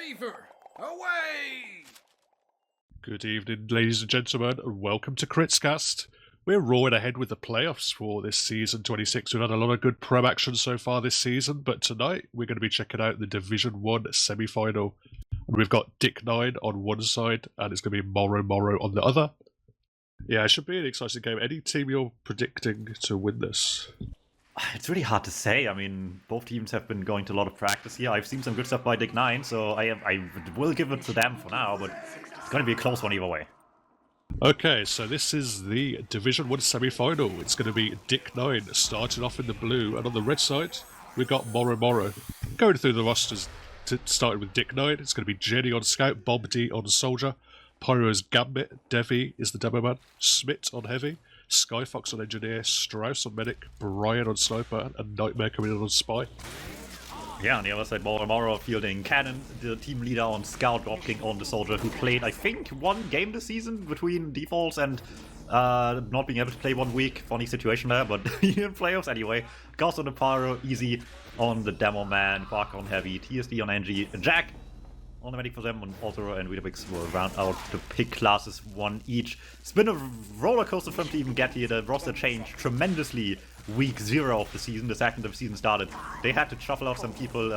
Beaver, away! Good evening, ladies and gentlemen, and welcome to Critscast. We're roaring ahead with the playoffs for this season 26. We've had a lot of good prem action so far this season, but tonight we're going to be checking out the Division 1 semi-final. And we've got D1CK9 on one side, and it's going to be moro on the other. Yeah, it should be an exciting game. Any team you're predicting to win this? It's really hard to say. I mean, both teams have been going to a lot of practice here. I've seen some good stuff by D1CK9, so I will give it to them for now, but it's going to be a close one either way. Okay, so this is the Division 1 semi-final. It's going to be D1CK9 starting off in the blue, and on the red side, we've got moro. Going through the rosters, starting with D1CK9, it's going to be Jenny on Scout, Bob D on Soldier, Pyro's Gambit, Devi is the Demo Man, Smith on Heavy, Skyfox on Engineer, Strauss on Medic, Brian on Sniper, and Nightmare coming in on Spy. Yeah, on the other side, moro fielding Cannon, the team leader on Scout, Dropking on the Soldier, who played, I think, one game this season between defaults and not being able to play 1 week. Funny situation there, but in playoffs anyway. Gauss on the Pyro, Easy on the Demo Man, Bark on Heavy, TSD on NG, Jack on the Medic for them, and Author and Wiethoofd will round out the pick classes, one each. It's been a roller coaster for them to even get here. The roster changed tremendously week 0 of the season, the second the season started. They had to shuffle out some people.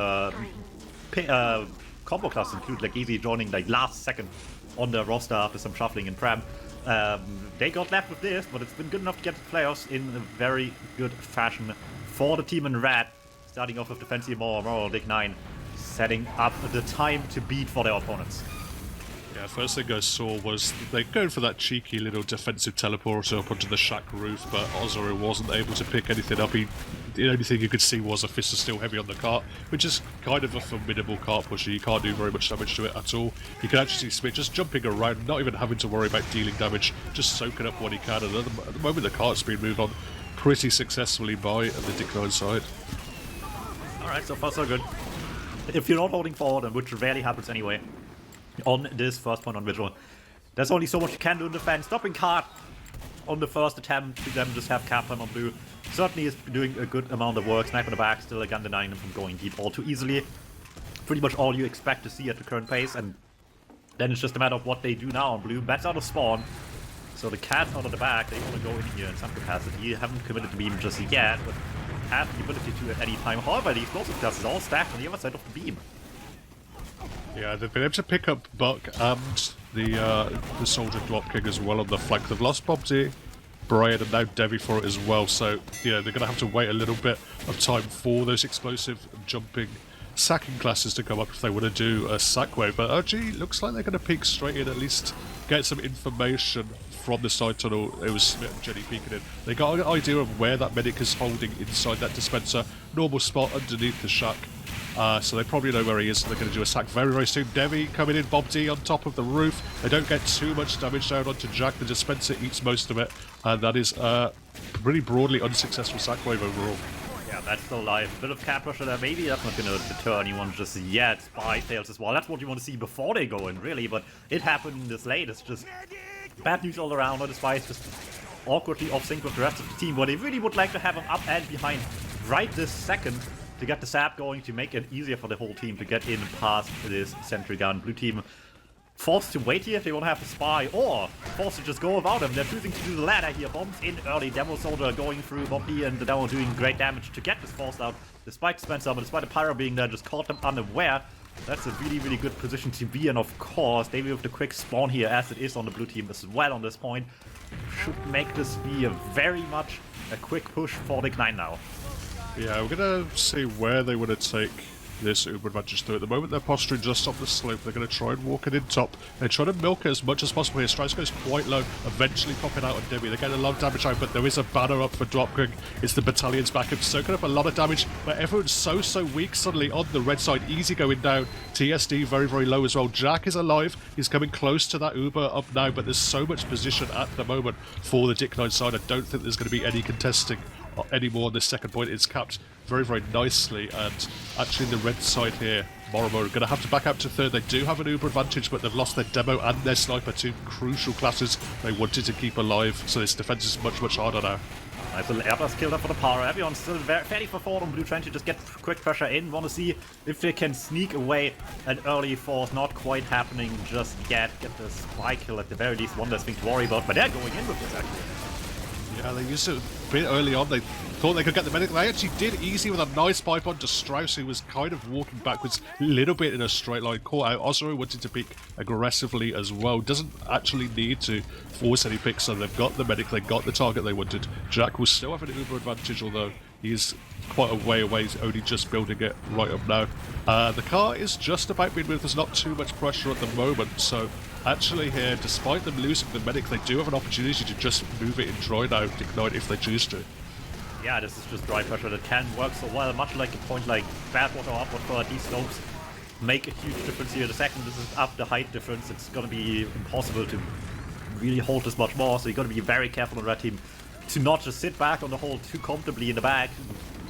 Combo classes include like Easy joining like last second on the roster after some shuffling in Prem. They got left with this, but it's been good enough to get to the playoffs in a very good fashion for the team in red. Starting off with defensive moro D1CK9. Setting up the time to beat for their opponents. Yeah, first thing I saw was they going for that cheeky little defensive teleporter up onto the shack roof, but Ozoro wasn't able to pick anything up. The only thing you could see was a Fist of Steel Heavy on the cart, which is kind of a formidable cart pusher. You can't do very much damage to it at all. You can actually see Smith just jumping around, not even having to worry about dealing damage, just soaking up what he can. And at the moment the cart's been moved on pretty successfully by the D1CK9 side. Alright, so far so good. If you're not holding forward, and which rarely happens anyway, on this first point on Vigil, there's only so much you can do in defense. Stopping card on the first attempt to them just have cap time on blue certainly is doing a good amount of work. Snipe in the back, still again denying them from going deep all too easily. Pretty much all you expect to see at the current pace, and then it's just a matter of what they do now on blue. Bats out of spawn, so the cat out of the back, they want to go in here in some capacity. Haven't committed to beam just yet, but have the ability to at any time. However, the explosive classes all stacked on the other side of the beam. Yeah, they've been able to pick up Buck and the Soldier Dropking as well on the flank. They've lost Bob D, Brian, and now Devi for it as well. So, yeah, they're going to have to wait a little bit of time for those explosive jumping sacking classes to come up if they want to do a sack wave. But OG looks like they're going to peek straight in, at least get some information from the side tunnel. It was Smith and Jenny peeking in. They got an idea of where that medic is holding inside that dispenser. Normal spot underneath the shack. So they probably know where he is, so they're going to do a sack very soon. Devi coming in, Bob D on top of the roof. They don't get too much damage down onto Jack. The dispenser eats most of it, and that is a pretty broadly unsuccessful sack wave overall. Yeah, that's still alive. A bit of cap pressure there. Maybe that's not going to deter anyone just yet. Spy fails as well. That's what you want to see before they go in, really, but it happened this late. It's just bad news all around. The Spy is just awkwardly off sync with the rest of the team, where they really would like to have him up and behind right this second to get the sap going, to make it easier for the whole team to get in past this sentry gun. Blue team forced to wait here if they want to have the Spy, or forced to just go without him. They're choosing to do the latter here. Bombs in early. Demo Soldier going through. Bobby and the Demo doing great damage to get this forced out. Despite Spencer, but despite the Pyro being there, just caught them unaware. That's a really good position to be in, of course. They with the quick spawn here, as it is on the blue team as well on this point, should make this be a very much a quick push for D1CK9 now. Yeah, we're going to see where they want to take this Uber advantage through. At the moment they're posturing just off the slope. They're going to try and walk it in top. They're trying to milk it as much as possible here. Strauss goes quite low, eventually popping out on Debbie. They're getting a lot of damage out, but there is a banner up for Dropking. It's the battalion's back and soaking up a lot of damage, but everyone's so weak suddenly on the red side. Easy going down. TSD very low as well. Jack is alive. He's coming close to that Uber up now, but there's so much position at the moment for the D1CK9 side. I don't think there's going to be any contesting anymore on this second point. It's capped very nicely, and actually the red side here, moro are going to have to back up to third. They do have an Uber advantage, but they've lost their Demo and their Sniper, two crucial classes they wanted to keep alive, so this defense is much harder now. Nice little airburst kill there for the power. Everyone's still fairly for forward on blue, trying to just get quick pressure in. Want to see if they can sneak away an early force. Not quite happening just yet. Get the spy kill at the very least. One less thing to worry about, but they're going in with this actually. Yeah, they used it a bit early on. They thought they could get the medic. They actually did easy with a nice Py-bun to Strauss, who was kind of walking backwards a little bit in a straight line. Caught out. Ozero wanted to pick aggressively as well. Doesn't actually need to force any picks, so they've got the medic, they got the target they wanted. Jack will still have an uber advantage, although he's quite a way away. He's only just building it right up now. The car is just about being moved. There's not too much pressure at the moment, so actually here, despite them losing the medic, they do have an opportunity to just move it in dry now, Ignite, if they choose to. Yeah, this is just dry pressure that can work so well, much like a point like Badwater or Upward for these slopes make a huge difference here. The second this is up the height difference, it's going to be impossible to really hold this much more, so you got to be very careful on Red Team to not just sit back on the hole too comfortably in the back.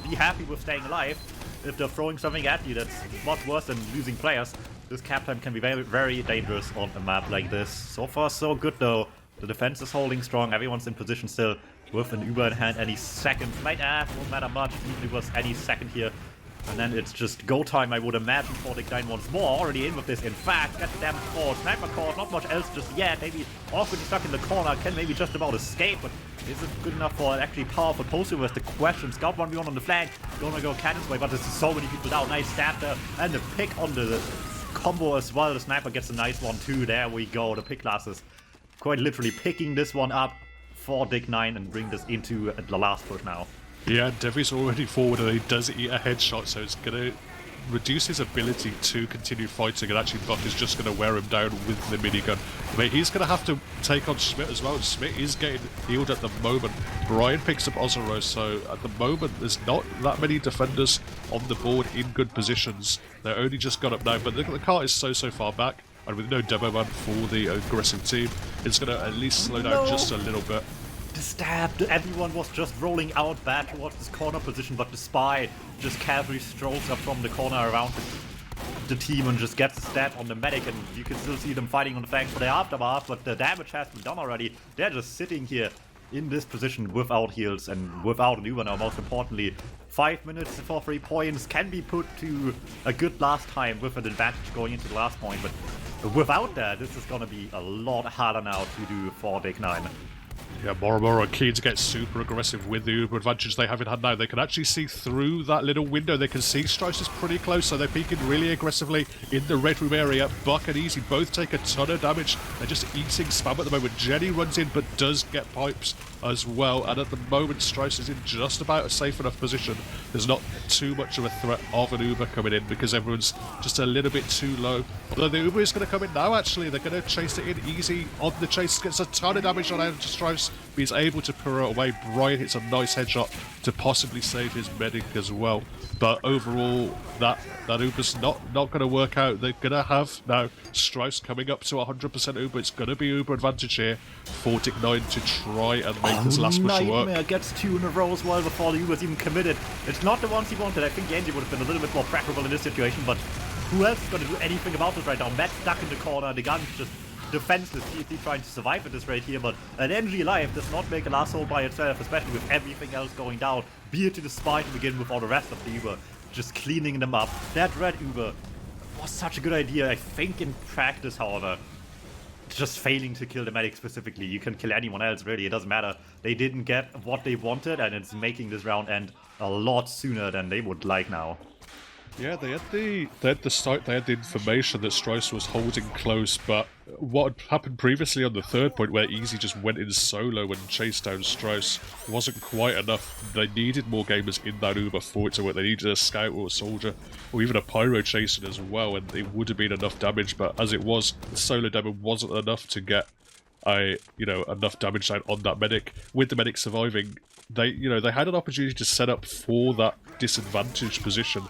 Be happy with staying alive. If they're throwing something at you that's much worse than losing players, this cap time can be very, very dangerous on a map like this. So far so good though. The defense is holding strong, everyone's in position still with an Uber in hand any second. Won't matter much, even if it was any second here. And then it's just go time, I would imagine, for Dig9 once more. Already in with this, in fact. Get the damn call. Sniper call, not much else just yet. Maybe awkwardly stuck in the corner, can maybe just about escape, but is it good enough for an actually powerful post over? The question. Scout 1v1 on the flank. Gonna go Cannon's way, but there's so many people down. Nice stab there. And the pick on the combo as well. The sniper gets a nice one too. There we go. The pick classes quite literally picking this one up for Dig9 and bring this into the last push now. Yeah, Devi's already forward and he does eat a headshot, so it's going to reduce his ability to continue fighting, and actually Buck is just going to wear him down with the minigun. But he's going to have to take on Schmidt as well, and Schmidt is getting healed at the moment. Brian picks up Ozero, so at the moment there's not that many defenders on the board in good positions. They're only just got up now, but the car is so far back, and with no demo man for the aggressive team, it's going to at least slow down just a little bit. The stab, everyone was just rolling out back towards this corner position, but the spy just casually strolls up from the corner around the team and just gets a stab on the medic, and you can still see them fighting on the flank for the aftermath, but the damage has been done already. They're just sitting here in this position without heals and without an Uber now, most importantly. 5 minutes for 3 points can be put to a good last time with an advantage going into the last point, but without that, this is going to be a lot harder now to do for Dig9. Yeah, Moro are keen to get super aggressive with the Uber advantage they have in hand now. They can actually see through that little window. They can see Strauss is pretty close, so they're peeking really aggressively in the red room area. Buck and Easy both take a ton of damage. They're just eating spam at the moment. Jenny runs in, but does get pipes as well. And at the moment, Strauss is in just about a safe enough position. There's not too much of a threat of an Uber coming in because everyone's just a little bit too low. Although the Uber is going to come in now, actually. They're going to chase it in. Easy on the chase. Gets a ton of damage on out to Strauss. But he's able to pirouette away. Brian hits a nice headshot to possibly save his medic as well. But overall, that Uber's not going to work out. They're going to have now Strauss coming up to 100% Uber. It's going to be Uber advantage here for Dig9 to try and make this last push work. Nightmare gets 2 in a row as well before the Uber's even committed. It's not the ones he wanted. I think Genji would have been a little bit more preferable in this situation, but who else is going to do anything about it right now? Matt stuck in the corner. The gun's just defenseless. TF2 trying to survive at this rate here, but an NG life does not make a last hole by itself, especially with everything else going down. Be it to the spy to begin with, or the rest of the Uber, just cleaning them up. That red Uber was such a good idea. I think in practice, however, just failing to kill the medic specifically. You can kill anyone else, really, it doesn't matter. They didn't get what they wanted, and it's making this round end a lot sooner than they would like now. Yeah, they had the information that Strauss was holding close, but what had happened previously on the third point where Easy just went in solo and chased down Strauss wasn't quite enough. They needed more gamers in that Uber for it to work. They needed a scout or a soldier or even a pyro chasing as well, and it would have been enough damage, but as it was, the solo demo wasn't enough to get enough damage down on that medic. With the medic surviving, they had an opportunity to set up for that disadvantaged position,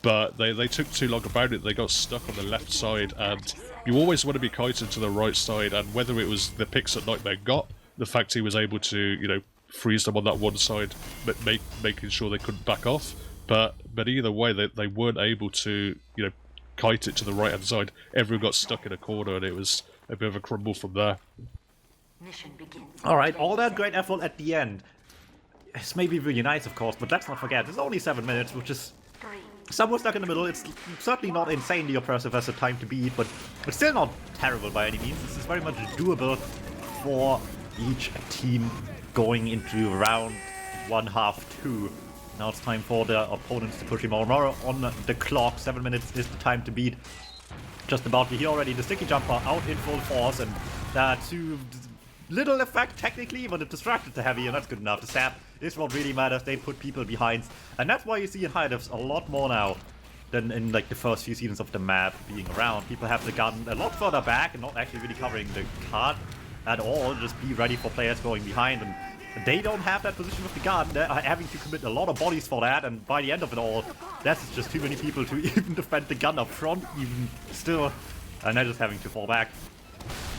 but they took too long about it. They got stuck on the left side, and you always want to be kited to the right side, and whether it was the picks that Nightmare got, the fact he was able to, freeze them on that one side, but making sure they couldn't back off, but either way, they weren't able to, kite it to the right-hand side. Everyone got stuck in a corner, and it was a bit of a crumble from there. Alright, all that great effort at the end. It's maybe really nice, of course, but let's not forget, it's only 7 minutes, which is somewhat stuck in the middle. It's certainly not insanely oppressive as a time to beat, but it's still not terrible by any means. This is very much doable for each team going into round 1/2-2. Now it's time for the opponents to push him more on the clock. 7 minutes is the time to beat. Just about to hear already the sticky jumper out in full force, and to little effect technically, but it distracted the heavy, and that's good enough. The sap is what really matters. They put people behind, and that's why you see in high divs a lot more now than in like the first few seasons of the map being around. People have the gun a lot further back and not actually really covering the card at all. Just be ready for players going behind, and they don't have that position with the gun. They're having to commit a lot of bodies for that, and by the end of it all, that's just too many people to even defend the gun up front, even still, and they're just having to fall back.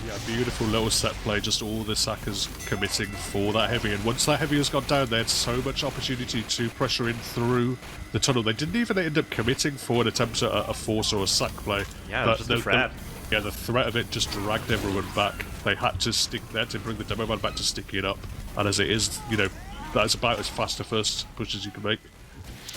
Yeah, beautiful little set play, just all the sackers committing for that heavy, and once that heavy has got down, they had so much opportunity to pressure in through the tunnel. They didn't even end up committing for an attempt at a force or a sack play. Yeah, but just the threat. The threat of it just dragged everyone back. They had to bring the demo man back to stick it up, and as it is, you know, that's about as fast a first push as you can make.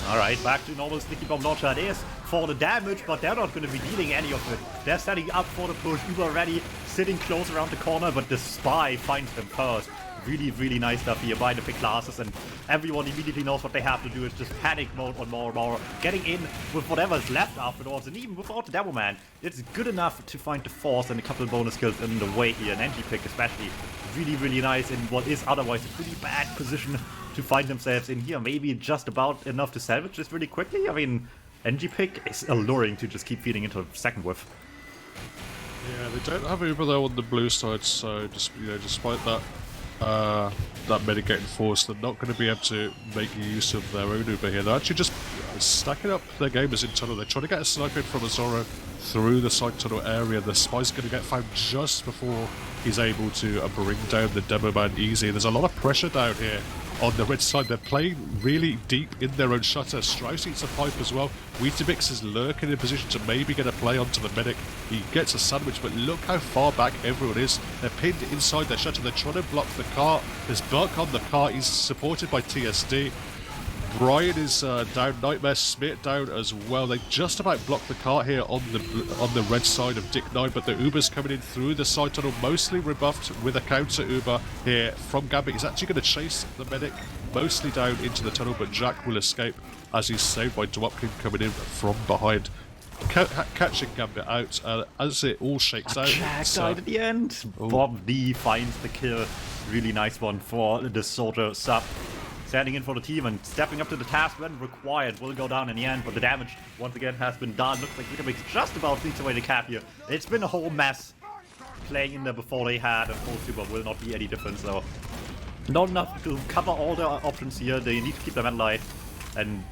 Alright, back to normal sticky bomb launcher it is for the damage, but they're not going to be dealing any of it. They're setting up for the push, Uber ready, sitting close around the corner, but the spy finds them first. Really, really nice stuff here by the pick classes, and everyone immediately knows what they have to do. It's just panic mode on more, getting in with whatever's left afterwards, and even without the Demo Man, it's good enough to find the force and a couple of bonus kills in the way here, and NG pick especially. Really, really nice in what is otherwise a pretty bad position to find themselves in here. Maybe just about enough to salvage this really quickly. I mean, NG pick is alluring to just keep feeding into the second whiff. Yeah, they don't have Uber though on the blue side, so just, you know, despite that that mitigating force, they're not going to be able to make use of their own Uber here. They're actually just stacking up their gamers in tunnel. They're trying to get a sniper in from Azoro through the side tunnel area. The spy's going to get found just before he's able to bring down the Demo Man easy. There's a lot of pressure down here on the red side. They're playing really deep in their own shutter. Strauss eats a pipe as well. Wiethoofd is lurking in position to maybe get a play onto the medic. He gets a sandwich, but look how far back everyone is. They're pinned inside their shutter. They're trying to block the cart. There's Buck on the cart. He's supported by TSD. Brian is down, Nightmare Smith down as well. They just about blocked the cart here on the red side of Dick9, but the Uber's coming in through the side tunnel, mostly rebuffed with a counter Uber here from Gambit. He's actually going to chase the medic mostly down into the tunnel, but Jack will escape as he's saved by DuMmTm coming in from behind, catching Gambit out. As it all shakes out, Jack died at the end. Bob D finds the kill. Really nice one for the soldier sub. Standing in for the team and stepping up to the task when required. Will go down in the end, but the damage once again has been done. Looks like Wiethoofd just about leads away the cap here. It's been a whole mess playing in there before they had, and full super will not be any different, so not enough to cover all the options here. They need to keep them at light, and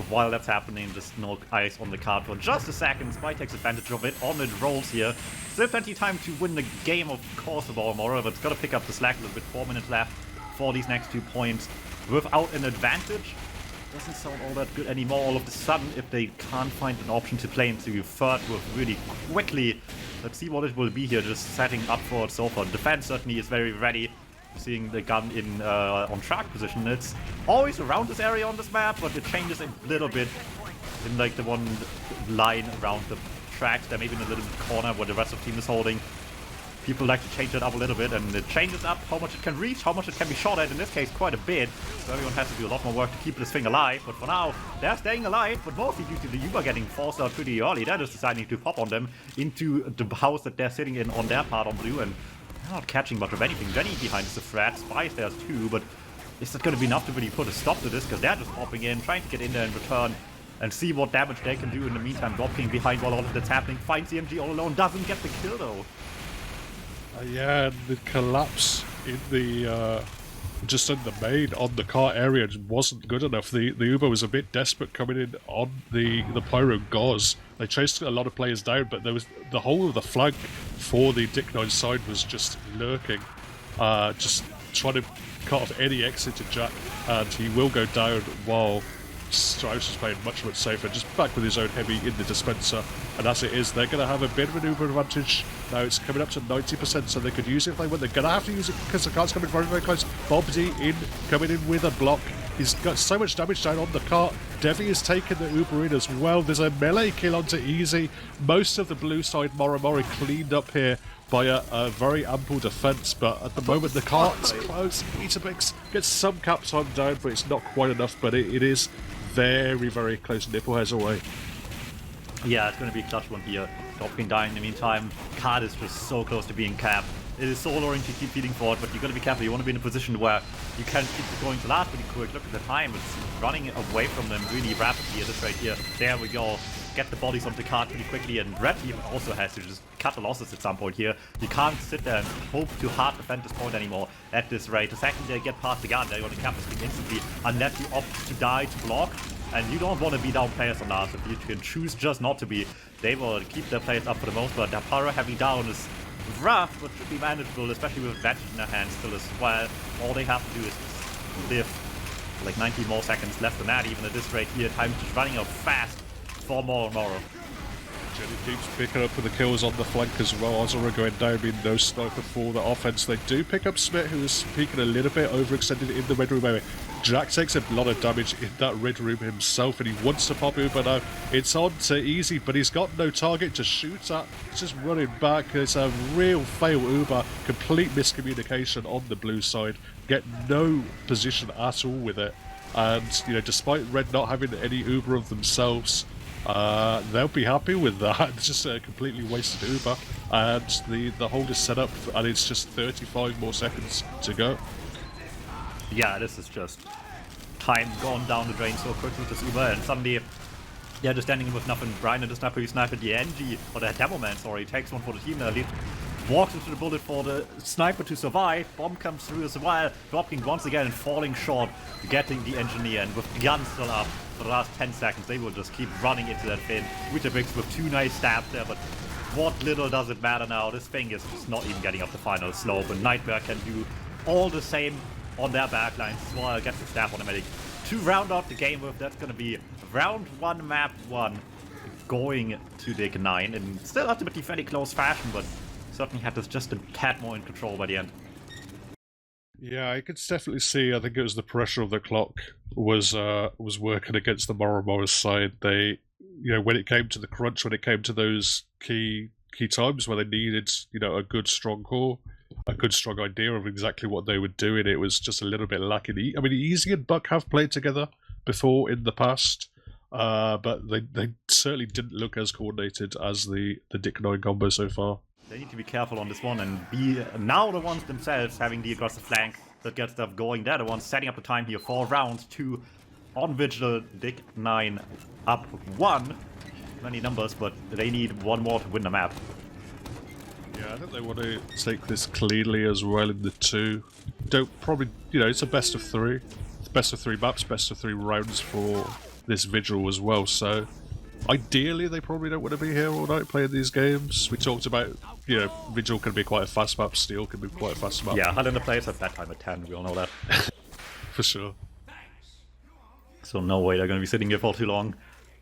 while that's happening, just no eyes on the card for just a second. Spy takes advantage of it on it, rolls here. Still plenty of time to win the game, of course, of Moro, but it's got to pick up the slack a little bit. 4 minutes left for these next 2 points without an advantage. Doesn't sound all that good anymore all of a sudden if they can't find an option to play into third with really quickly. Let's see what it will be here, just setting up for it so far. Defense certainly is very ready. Seeing the gun in on track position. It's always around this area on this map, but it changes a little bit in like the one line around the tracks. There maybe in a little bit corner where the rest of the team is holding. People like to change it up a little bit, and it changes up how much it can reach, how much it can be shot at, in this case quite a bit. So everyone has to do a lot more work to keep this thing alive, but for now, they're staying alive, but mostly due to the Uber getting forced out pretty early. They're just deciding to pop on them into the house that they're sitting in on their part on blue, and they're not catching much of anything. Jenny behind is a threat, Spice there's too, but is that going to be enough to really put a stop to this, because they're just popping in, trying to get in there in return, and see what damage they can do in the meantime. DuMmTm behind while all of that's happening, finds CMG all alone, doesn't get the kill though. Yeah, the collapse in the just in the main on the car area wasn't good enough. The Uber was a bit desperate coming in on the Pyro Gauze. They chased a lot of players down, but there was the whole of the flank for the Dick9 side was just lurking, just trying to cut off any exit to Jack, and he will go down while Strauss is playing much safer, just back with his own heavy in the dispenser. And as it is, they're going to have a bit of an uber advantage. Now it's coming up to 90%, so they could use it if they want. They're going to have to use it because the cart's coming very close. Bobsy coming in with a block. He's got so much damage down on the cart. Devi is taking the Uber in as well. There's a melee kill onto Easy. Most of the blue side Moro cleaned up here by a very ample defense, but at the moment the cart's close. Weethoofd gets some cap time down, but it's not quite enough, but it is very close. Nippleheads away. Yeah, it's going to be a clutch one here. Dropkin dying in the meantime. Card is just so close to being capped. It is so alluring to keep feeding forward, but you've got to be careful. You want to be in a position where you can keep going to last pretty quick. Look at the time. It's running away from them really rapidly. This right here. There we go. Get the bodies onto the card pretty quickly, and Red Team also has to just cut the losses at some point here. You can't sit there and hope to hard defend this point anymore at this rate. The second they get past the gun, they're going to cap this thing instantly, unless you opt to die to block. And you don't want to be down players on last. If you can choose just not to be, they will keep their players up for the most part. Their power heavy down is rough, but should be manageable, especially with advantage in their hands still as well. All they have to do is live like 90 more seconds less than that, even at this rate here. Time's just running out fast for Moro. Jenny keeps picking up with the kills on the flank as well. Azura going down, being no sniper for the offense. They do pick up Smith, who is peeking a little bit, overextended in the red room area. Jack takes a lot of damage in that red room himself, and he wants to pop Uber now. It's on to Easy, but he's got no target to shoot at. He's just running back. It's a real fail Uber. Complete miscommunication on the blue side. Get no position at all with it. And, you know, despite Red not having any Uber of themselves, they'll be happy with that. It's just a completely wasted Uber. And the hold is set up, and it's just 35 more seconds to go. Yeah, this is just time gone down the drain so quickly with this Uber, and suddenly, yeah, just standing with nothing. Brian and the sniper, you sniper the NG, or the demo man, sorry, takes one for the team now. Walks into the bullet for the sniper to survive. Bomb comes through as well. Dropking once again and falling short, getting the engineer, and with the gun still up for the last 10 seconds, they will just keep running into that fin. Wiethoofd with 2 nice stabs there, but what little does it matter now? This thing is just not even getting up the final slope, and Nightmare can do all the same on their backlines as well. Gets the staff automatic to round out the game with. That's going to be round 1, map 1, going to D1CK9 in still ultimately fairly close fashion, but certainly had this just a tad more in control by the end. Yeah, I could definitely see. I think it was the pressure of the clock was working against the Moro's side. They, you know, when it came to the crunch, when it came to those key times where they needed, you know, a good strong core, a good strong idea of exactly what they were doing, it was just a little bit lacking. I mean, Easy and Buck have played together before in the past, but they certainly didn't look as coordinated as the D1CK9 combo so far. They need to be careful on this one and be now the ones themselves having the aggressive flank that gets stuff going. They're the ones setting up the time here for round 2 on Vigil. D1CK9 up 1. Many numbers, but they need 1 more to win the map. Yeah, I think they want to take this cleanly as well in the 2. Don't probably, you know, it's a best of 3. It's best of 3 maps, best of 3 rounds for this Vigil as well, so ideally they probably don't want to be here all night playing these games. We talked about, you know, Vigil can be quite a fast map, Steel can be quite a fast map. Yeah, Highlander plays at that time at 10, we all know that. For sure. So no way they're going to be sitting here for too long.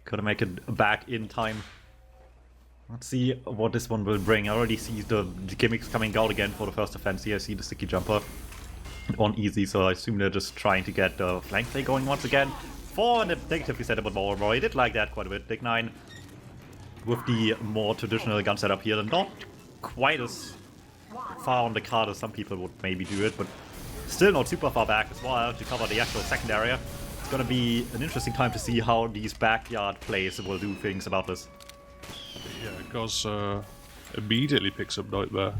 Gotta make it back in time. Let's see what this one will bring. I already see the gimmicks coming out again for the first offense here. I see the sticky jumper on Easy, so I assume they're just trying to get the flank play going once again. For the negatively set up with Moro. I did like that quite a bit. D1CK9 with the more traditional gun setup here. Not quite as far on the card as some people would maybe do it, but still not super far back as well to cover the actual second area. It's gonna be an interesting time to see how these backyard plays will do things about this. Yeah, Goz immediately picks up Nightmare.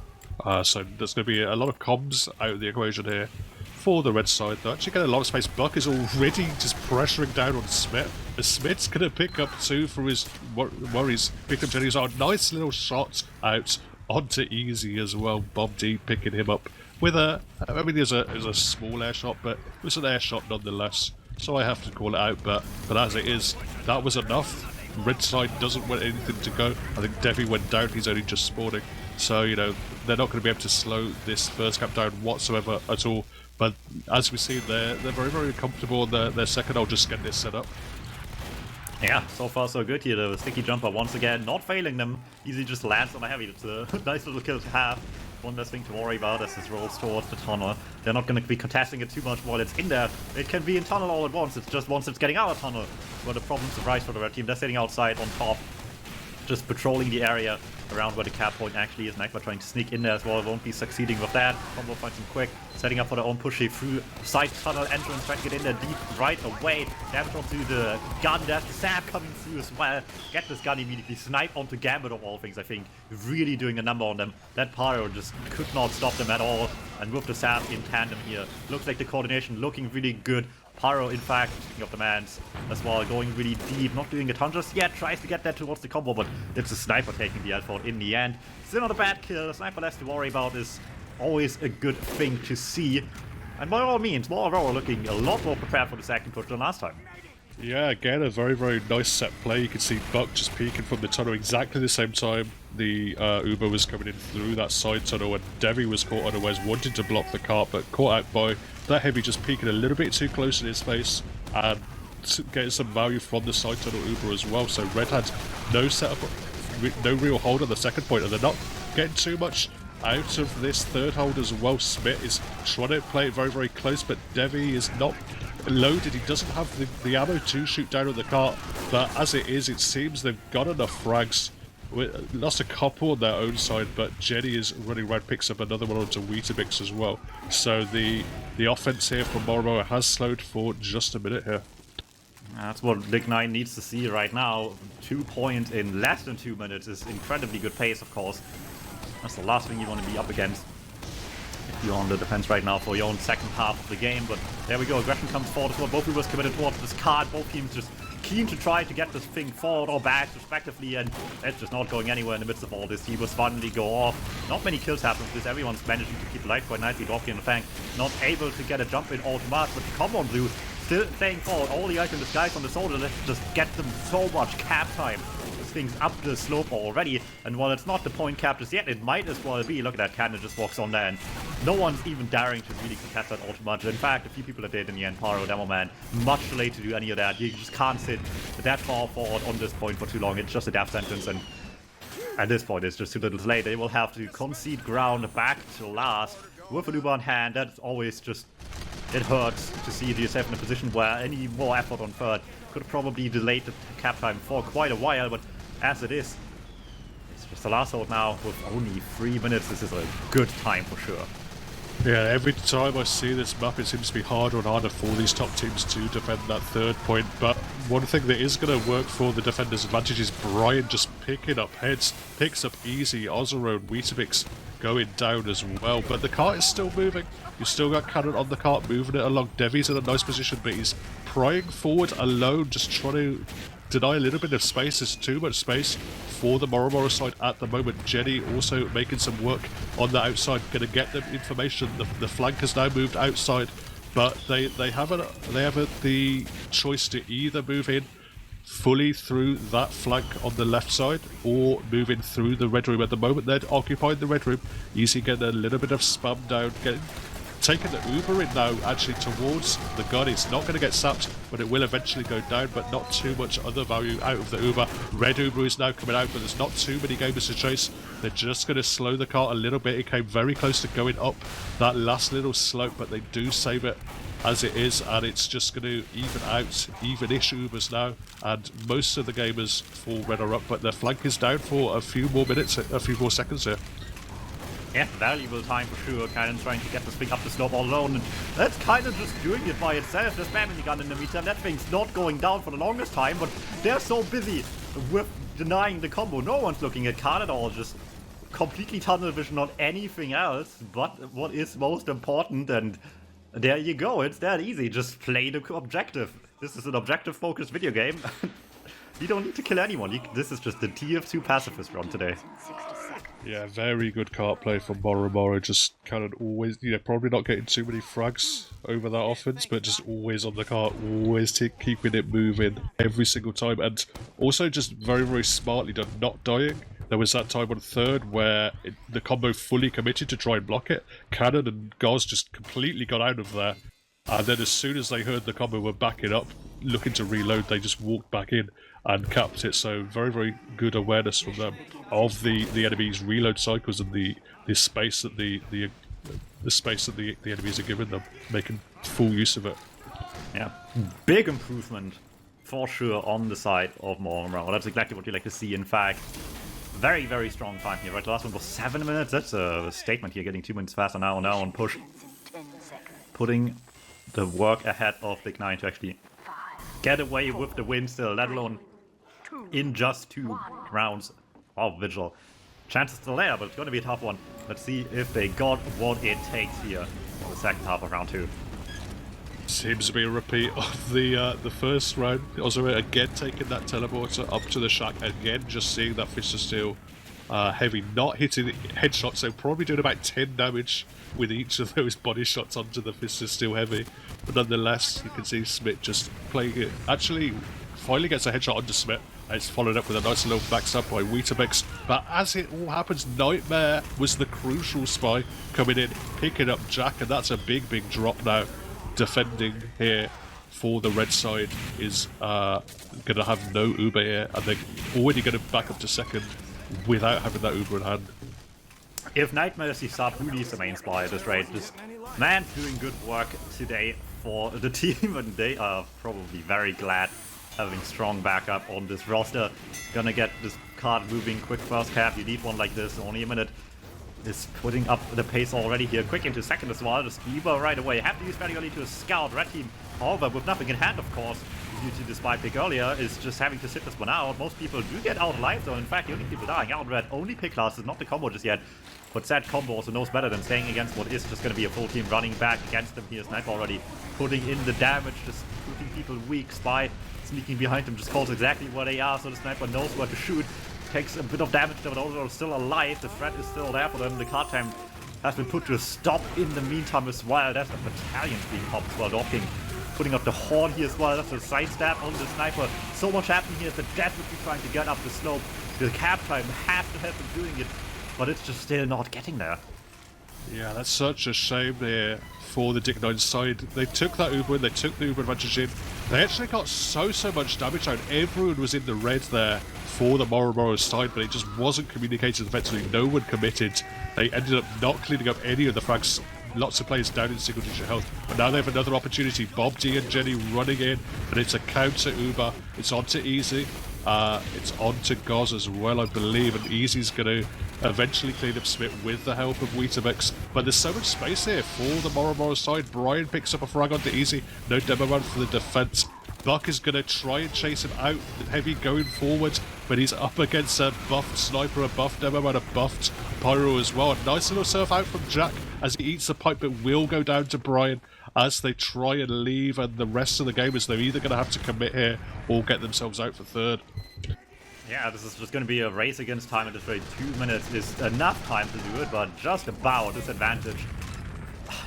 So there's going to be a lot of comms out of the equation here for the red side. They're actually getting a lot of space. Buck is already just pressuring down on Smith. Smith's going to pick up 2 for his worries. Pick up Jenny's on. Nice little shot out onto Easy as well. Bob D picking him up with a, I mean, it was a small air shot, but it was an air shot nonetheless. So I have to call it out, but as it is, that was enough. Red side doesn't want anything to go. I think Devi went down, he's only just spawning. So, you know, they're not going to be able to slow this first cap down whatsoever at all. But as we see, they're very, very comfortable. Their second ult just getting this set up. Yeah, so far so good here. The sticky jumper once again not failing them. Easily just lands on a heavy. It's a nice little kill to have. One less thing to worry about as this rolls towards the tunnel. They're not going to be contesting it too much while it's in there. It can be in tunnel all at once. It's just once it's getting out of tunnel where the problems arise for the red team. They're sitting outside on top, just patrolling the area around where the cap point actually is. Magma trying to sneak in there as well. Won't be succeeding with that. Combo finds him quick, setting up for their own push here through side tunnel entrance, trying to get in there deep right away. Damage onto the gun. There's the sap coming through as well. Get this gun immediately. Snipe onto Gambit of all things, I think. Really doing a number on them. That Pyro just could not stop them at all. And with the sap in tandem here, looks like the coordination looking really good. Pyro, in fact, speaking of the mans as well, going really deep, not doing a ton just yet, tries to get that towards the combo, but it's a sniper taking the L4 in the end. Still not a bad kill, a sniper less to worry about is always a good thing to see. And by all means, moro looking a lot more prepared for the second push than last time. Yeah, again, a very, very nice set play. You can see Buck just peeking from the tunnel exactly the same time the Uber was coming in through that side tunnel, and Devi was caught unawares, wanting to block the cart, but caught out by that heavy just peeking a little bit too close in his face, and getting some value from the side tunnel Uber as well. So Red had no setup, no real hold on the second point, and they're not getting too much out of this third hold as well. Smith is trying to play it very, very close, but Devi is not loaded. He doesn't have the ammo to shoot down on the cart, but as it is, it seems they've got enough frags. Lost a couple on their own side, but Jenny is running around, picks up another one onto Wiethoofd as well. So the offense here for Moro has slowed for just a minute here. That's what CK9 needs to see right now. 2 points in less than 2 minutes is incredibly good pace, of course. That's the last thing you want to be up against if you're on the defense right now for your own second half of the game. But there we go, aggression comes forward as well. Both Ubers committed towards this card. Both teams just keen to try to get this thing forward or back respectively, and it's just not going anywhere in the midst of all this. He was finally go off. Not many kills happen with this. Everyone's managing to keep life quite nicely. Dorky and the Fang not able to get a jump in all too much, but the combo on blue still staying forward. All the icon disguise on the soldier, let's just get them so much cap time. This thing's up the slope already, and while it's not the point cap just yet, it might as well be. Look at that, Cannon just walks on there, and no one's even daring to really contest that all too much. In fact, a few people that did in the end, Pyro, Demo Man, much too late to do any of that. You just can't sit that far forward on this point for too long. It's just a death sentence, and at this point it's just too little too late. They will have to concede ground back to last with a Uber on hand. That's always just, it hurts to see yourself in a position where any more effort on third could probably delayed the cap time for quite a while, but as it is, it's just the last hold now with only 3 minutes. This is a good time for sure. Yeah, every time I see this map, it seems to be harder and harder for these top teams to defend that third point. But one thing that is going to work for the defenders' advantage is Brian just picking up heads, picks up easy. Ozero and Wiethoofd going down as well. But the cart is still moving. You've still got Cannon on the cart moving it along. Devi's in a nice position, but he's prying forward alone, just trying to deny a little bit of space. There's too much space for the Moro side at the moment. Jenny also making some work on the outside, going to get them information. The flank has now moved outside, but they have the choice to either move in fully through that flank on the left side or move in through the red room. At the moment they're occupying the red room, easy getting a little bit of spam down, taking the Uber in now actually towards the gun. It's not going to get sapped, but it will eventually go down, but not too much other value out of the Uber. Red Uber is now coming out, but there's not too many gamers to chase. They're just going to slow the cart a little bit. It came very close to going up that last little slope, but they do save it as it is, and it's just going to even out, even-ish Ubers now, and most of the gamers for Red are up, but their flank is down for a few more minutes, a few more seconds here. Yeah, valuable time for sure. Cannon trying to get this thing up the slope all alone, and that's kind of just doing it by itself. They're spamming the gun in the meantime. That thing's not going down for the longest time, but they're so busy with denying the combo. No one's looking at Khan at all, just completely tunnel vision on anything else but what is most important, and there you go. It's that easy. Just play the objective. This is an objective-focused video game. You don't need to kill anyone. This is just the TF2 pacifist run today. Yeah, very good cart play from Moro. Just kind of always, probably not getting too many frags over that offense, but just always on the cart, always keeping it moving every single time. And also just very, very smartly done, not dying. There was that time on third where the combo fully committed to try and block it. Cannon and Goz just completely got out of there. And then as soon as they heard the combo were backing up, looking to reload, they just walked back in. and capped it. So very, very good awareness from them of the enemy's reload cycles and the space that the space that the enemies are giving them, making full use of it. Yeah, big improvement for sure on the side of moro. That's exactly what you like to see. In fact, very, very strong time here. Right, the last one was 7 minutes. That's a statement here, getting 2 minutes faster now on push. Putting the work ahead of Dig9 to actually get away with the win still, let alone in just 2 rounds of Vigil. Chance is still there, but it's going to be a tough one. Let's see if they got what it takes here for the second half of round 2. Seems to be a repeat of the first round. Also, again taking that teleporter up to the shack. Again, just seeing that Fist of Steel heavy, not hitting headshots. So probably doing about 10 damage with each of those body shots onto the Fist of Steel heavy. But nonetheless, you can see Smith just playing it. Actually, finally gets a headshot onto Smith. And it's followed up with a nice little backstab by Wiethoofd. But as it all happens, Nightmare was the crucial spy coming in, picking up Jack, and that's a big, big drop now. Defending here for the red side is going to have no Uber here, and they're already going to back up to second without having that Uber in hand. If Nightmare is the sub, who needs the main spy at this rate? This man doing good work today for the team, and they are probably very glad having strong backup on this roster. Gonna get this card moving quick first cap. You need one like this, only a minute. Is putting up the pace already here. Quick into second as well. Just Uber right away. Have to use very early to a scout. Red team, however, with nothing in hand, of course, due to the spike pick earlier, is just having to sit this one out. Most people do get out alive, though. In fact, the only people dying out red, only pick classes, not the combo just yet. But that combo also knows better than staying against what is just going to be a full team running back against them here. Sniper already putting in the damage, just putting people weak. Spy sneaking behind them, just calls exactly where they are, so the sniper knows where to shoot. Takes a bit of damage, but also still alive. The threat is still there for them. The card time has been put to a stop in the meantime as well. There's a battalion being popped as well. Dog putting up the horn here as well. That's a side stab on the sniper. So much happening here. They're desperately trying to get up the slope. The cap time has to have been doing it, but it's just still not getting there. Yeah, that's such a shame there for the Dig9 side. They took that Uber in, they took the Uber advantage in. They actually got so much damage out. Everyone was in the red there for the moro side, but it just wasn't communicated effectively. No one committed. They ended up not cleaning up any of the frags. Lots of players down in single digit health. But now they have another opportunity. Bob D and Jenny running in, but it's a counter Uber. It's on to Easy. It's on to Goz as well, I believe, and Easy's going to eventually clean up Smith with the help of Wiethoofd. But there's so much space here for the moro side. Brian picks up a frag onto Easy. No demo run for the defense. Buck is going to try and chase him out. Heavy going forward, but he's up against a buffed sniper, a buffed demo and a buffed pyro as well. A nice little surf out from Jack as he eats the pipe, but will go down to Brian as they try and leave, and the rest of the game is they're either going to have to commit here or get themselves out for third. Yeah, this is just going to be a race against time at this rate. 2 minutes is enough time to do it, but just about disadvantage.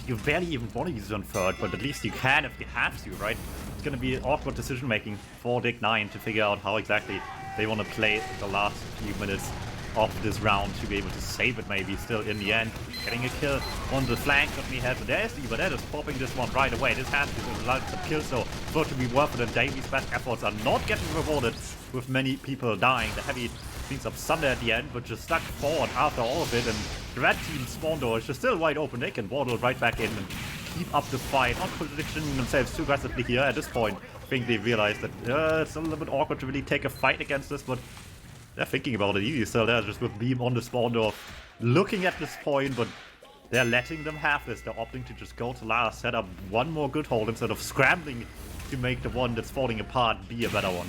You barely even want to use it on third, but at least you can if you have to, right? It's going to be awkward decision making for Dig9 to figure out how exactly they want to play the last few minutes of this round to be able to save it maybe still in the end. Getting a kill on the flank certainly has a nasty, but that is popping this one right away. This has to be a lot of kills, so for it to be worth it, and Davy's best efforts are not getting rewarded with many people dying. The heavy cleans up Sunday at the end, but just stuck forward after all of it, and the red team spawn door is just still wide open. They can waddle right back in and keep up the fight, not positioning themselves too aggressively here at this point. I think they realize that it's a little bit awkward to really take a fight against this, but they're thinking about it. Easy still there, just with Beam on the spawn door, looking at this point, but they're letting them have this. They're opting to just go to last, set up one more good hold instead of scrambling to make the one that's falling apart be a better one.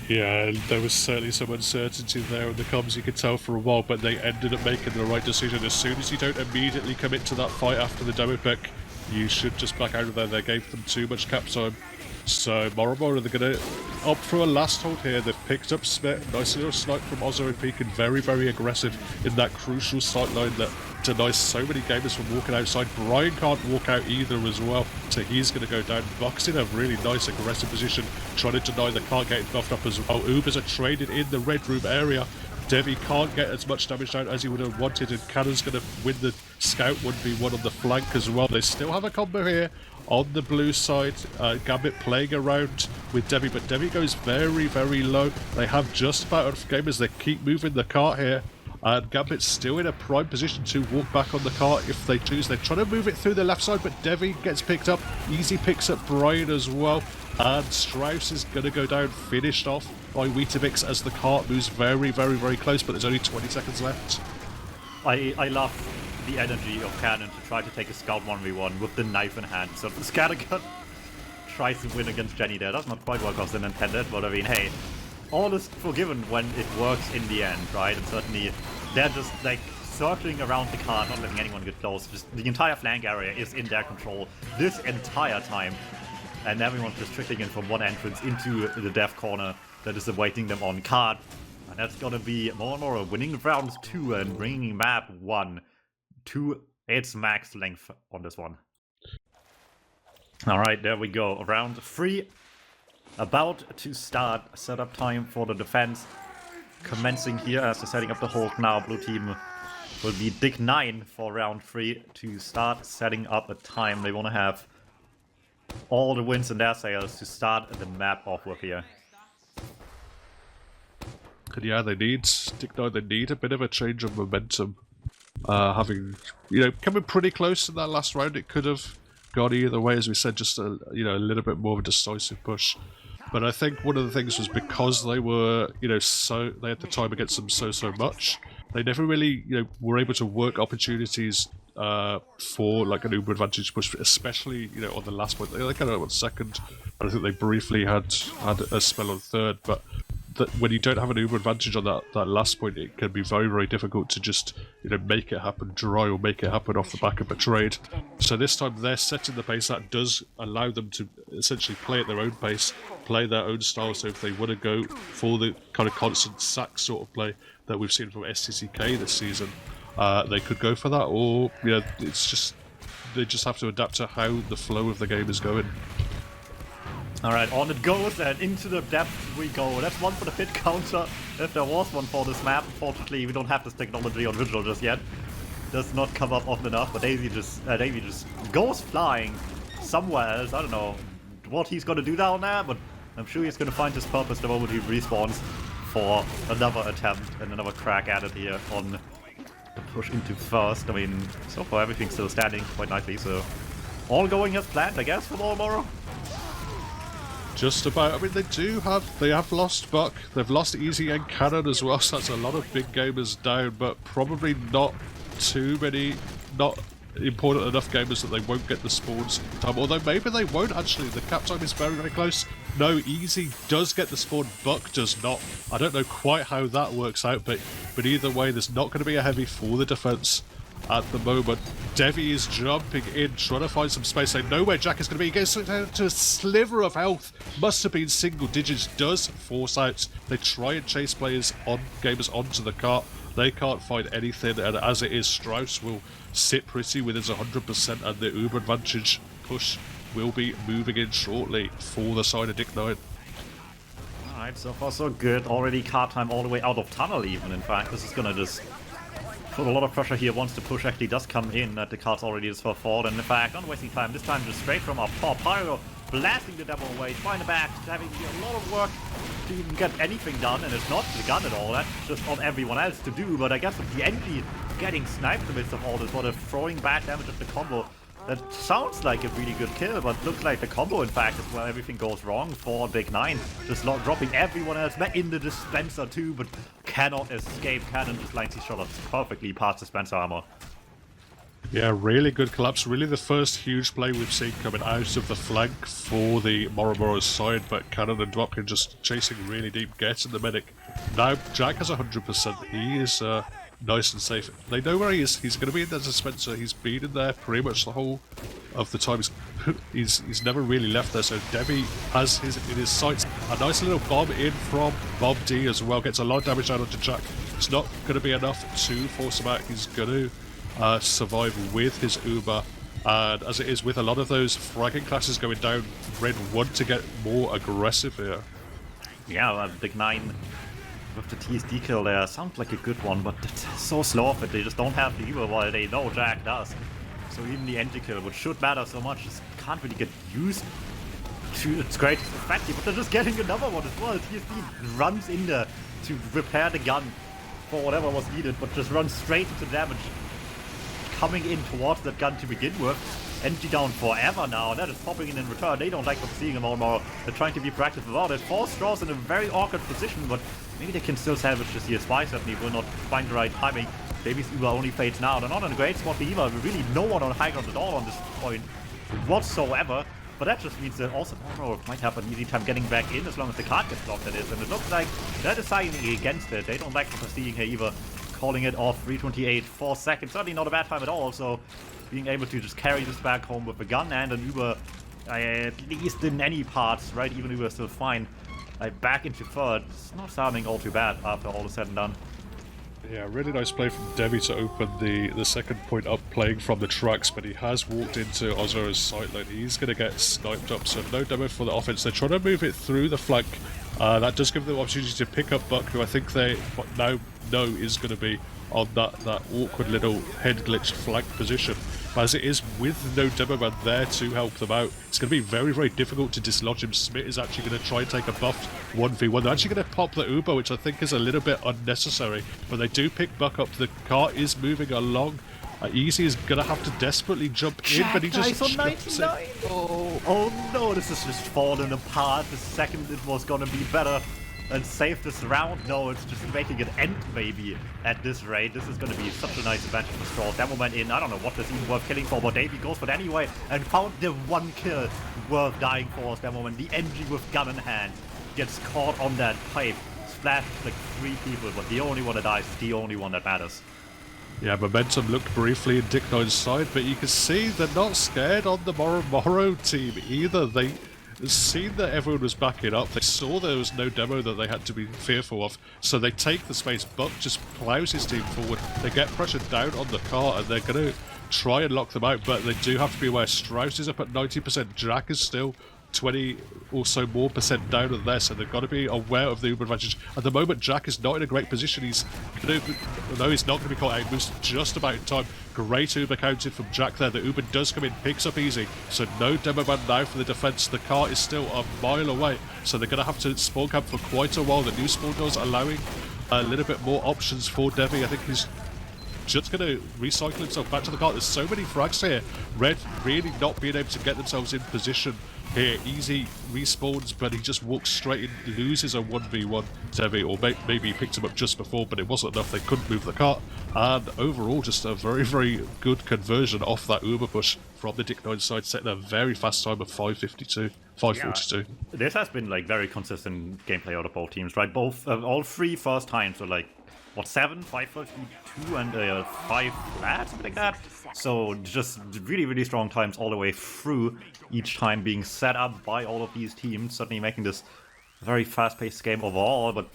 Yeah, there was certainly some uncertainty there in the comms, you could tell for a while, but they ended up making the right decision. As soon as you don't immediately commit to that fight after the demo pick, you should just back out of there. They gave them too much cap time. So moro, they're going to opt for a last hold here. They've picked up Smith. Nice little snipe from Ozzo and Pekin. Very, very aggressive in that crucial sight line that denies so many gamers from walking outside. Brian can't walk out either as well, so he's going to go down. Buck's in a really nice aggressive position, trying to deny the can't get buffed up as well. Ubers are traded in the red room area. Devi can't get as much damage down as he would have wanted, and Cannon's going to win the scout 1v1 on the flank as well. They still have a combo here on the blue side. Gambit playing around with Devi, but Devi goes very, very low. They have just about enough gamers. They keep moving the cart here. And Gambit's still in a prime position to walk back on the cart if they choose. They're trying to move it through the left side, but Devi gets picked up. Easy picks up Brian as well. And Strauss is going to go down, finished off by Wiethoofd as the cart moves very, very, very close, but there's only 20 seconds left. I love the energy of Cannon to try to take a scout 1v1 with the knife in hand. So the Scattergun tries to win against Jenny there. Does not quite work as intended, but I mean, hey, all is forgiven when it works in the end, right? And certainly they're just like circling around the cart, not letting anyone get close. Just the entire flank area is in their control this entire time. And everyone's just trickling in from one entrance into the death corner that is awaiting them on card. And that's gonna be moro winning round 2 and bringing map 1 to its max length on this one. Alright, there we go. Round 3 about to start. Setup time for the defense commencing here as they're setting up the hold now. Blue team will be D1CK9 for round 3 to start setting up a time. They want to have all the wins in their sails to start the map off with here. And yeah, they need D1CK9. They need a bit of a change of momentum. Having, you know, coming pretty close in that last round, it could have gone either way, as we said, just a, you know, a little bit more of a decisive push. But I think one of the things was because they were, you know, they had the time against them so much, they never really, you know, were able to work opportunities for like an uber advantage push, especially, you know, on the last point. They kind of went second, and I think they briefly had a spell on third, but when you don't have an uber advantage on that last point, it can be very, very difficult to just, you know, make it happen dry or make it happen off the back of a trade. So this time they're setting the pace. That does allow them to essentially play at their own pace, play their own style. So if they want to go for the kind of constant sack sort of play that we've seen from STCK this season, they could go for that, or, you know, it's just, they just have to adapt to how the flow of the game is going. Alright, on it goes, and into the depth we go. That's one for the pit counter, if there was one for this map. Unfortunately, we don't have this technology on Vigil just yet. Does not come up often enough, but Davey just goes flying somewhere else. I don't know what he's gonna do down there, but I'm sure he's gonna find his purpose the moment he respawns for another attempt and another crack at it here on the push into first. I mean, so far everything's still standing quite nicely, so all going as planned, I guess, for moro. Just about. I mean, they have lost Buck, they've lost Easy and Cannon as well, so that's a lot of big gamers down, but probably not too many, not important enough gamers that they won't get the spawns time, although maybe they won't actually. The cap time is very, very close. No, Easy does get the spawn, Buck does not. I don't know quite how that works out, but either way, there's not going to be a heavy for the defense at the moment. Devi is jumping in, trying to find some space. They know where Jack is going to be. He gets down to a sliver of health. Must have been single digits. Does force out. They try and chase gamers onto the cart. They can't find anything, and as it is, Strauss will sit pretty with his 100%, and the uber advantage push will be moving in shortly for the side of D1CK9. Alright, so far so good. Already cart time all the way out of tunnel even, in fact. This is gonna just put a lot of pressure here once the push actually does come in, that the cart's already is for forward, and in fact, not wasting time, this time just straight from our top. Pyro blasting the demo away, trying to back, having a lot of work to even get anything done, and it's not the gun at all, that's just on everyone else to do, but I guess with the NG getting sniped in the midst of all this, what a throwing bad damage of the combo. That sounds like a really good kill, but looks like the combo, in fact, is where everything goes wrong for D1CK9. Just not dropping everyone else back in the dispenser too, but cannot escape. Cannon just lines his shot perfectly past dispenser armor. Yeah, really good collapse. Really the first huge play we've seen coming out of the flank for the moro's side, but Cannon and DuMmTm just chasing really deep, getting the medic. Now Jack has 100%. He is nice and safe. They know where he is. He's going to be in the dispenser. He's been in there pretty much the whole of the time. He's never really left there. So Devi has in his sights a nice little bomb in from Bob D as well. Gets a lot of damage out onto Jack. It's not going to be enough to force him out. He's going to survive with his Uber. And as it is with a lot of those fragging classes going down, Red want to get more aggressive here. Yeah, D1CK9 with the TSD kill there sounds like a good one, but it's so slow off it. They just don't have the Uber while they know Jack does. So even the NG kill, which should matter so much, just can't really get used to its greatest effect here, but they're just getting another one as well. TSD runs in there to repair the gun for whatever was needed, but just runs straight into damage. Coming in towards that gun to begin with. NG down forever now, that is popping in return. They don't like what they're seeing him more. They're trying to be proactive about it. 4 straws in a very awkward position, but maybe they can still salvage this here. Spy certainly will not find the right timing. Baby's Uber only fades now. They're not in a great spot for Eva. Really no one on high ground at all on this point whatsoever. But that just means that also Moro might have an easy time getting back in as long as the card gets blocked, that is. And it looks like they're deciding against it. They don't like what they're seeing here either. Calling it off 3:28, 4 seconds. Certainly not a bad time at all. So being able to just carry this back home with a gun and an Uber, at least in any parts, right? Even Uber is still fine. Back into third. It's not sounding all too bad after all is said and done. Yeah, really nice play from Devi to open the second point up playing from the tracks, but he has walked into Ozoro's sight line. He's going to get sniped up, so no demo for the offense. They're trying to move it through the flank. That does give them the opportunity to pick up Buck, who I think they now know is going to be on that awkward little head glitched flank position. But as it is, with no demo man there to help them out, it's going to be very, very difficult to dislodge him. Smith is actually going to try and take a buffed 1v1. They're actually going to pop the Uber, which I think is a little bit unnecessary. But they do pick Buck up. The car is moving along. Easy is going to have to desperately jump in, but he just... on 99! Oh no, this is just falling apart. The second it was going to be better and save this round. No, it's just making it end maybe at this rate. This is going to be such a nice advantage for Stroll. That moment in, I don't know what this even worth killing for, but Davey goes for it anyway and found the one kill worth dying for. That moment, the NG with gun in hand gets caught on that pipe, splashed like 3 people, but the only one that dies is the only one that matters. Yeah, momentum looked briefly in Dick9's side, but you can see they're not scared on the Moro team either. They seen that everyone was backing up. They saw there was no demo that they had to be fearful of, so they take the space. Buck just plows his team forward. They get pressured down on the car, and they're going to try and lock them out, but they do have to be aware. Strauss is up at 90%. Jack is still 20 or so more percent down on there, so they've got to be aware of the Uber advantage. At the moment, Jack is not in a great position. He's going to, no, he's not going to be caught out. He moves just about in time. Great Uber counted from Jack there. The Uber does come in, picks up easy, so no demo man now for the defense. The car is still a mile away, so they're going to have to spawn camp for quite a while. The new spawn doors allowing a little bit more options for Devi. I think he's just going to recycle himself back to the car. There's so many frags here. Red really not being able to get themselves in position here. Easy respawns, but he just walks straight in, loses a 1v1 Devi, or maybe he picked him up just before, but it wasn't enough. They couldn't move the car, and overall just a very, very good conversion off that Uber push from the Dick9 side, setting a very fast time of 5:52, 5:42. Yeah, this has been like very consistent gameplay out of both teams, right? Both, all 3 first times were like, what, 7, 5:52, and 5 flat, something like that. So just really, really strong times all the way through, each time being set up by all of these teams, certainly making this a very fast-paced game overall, but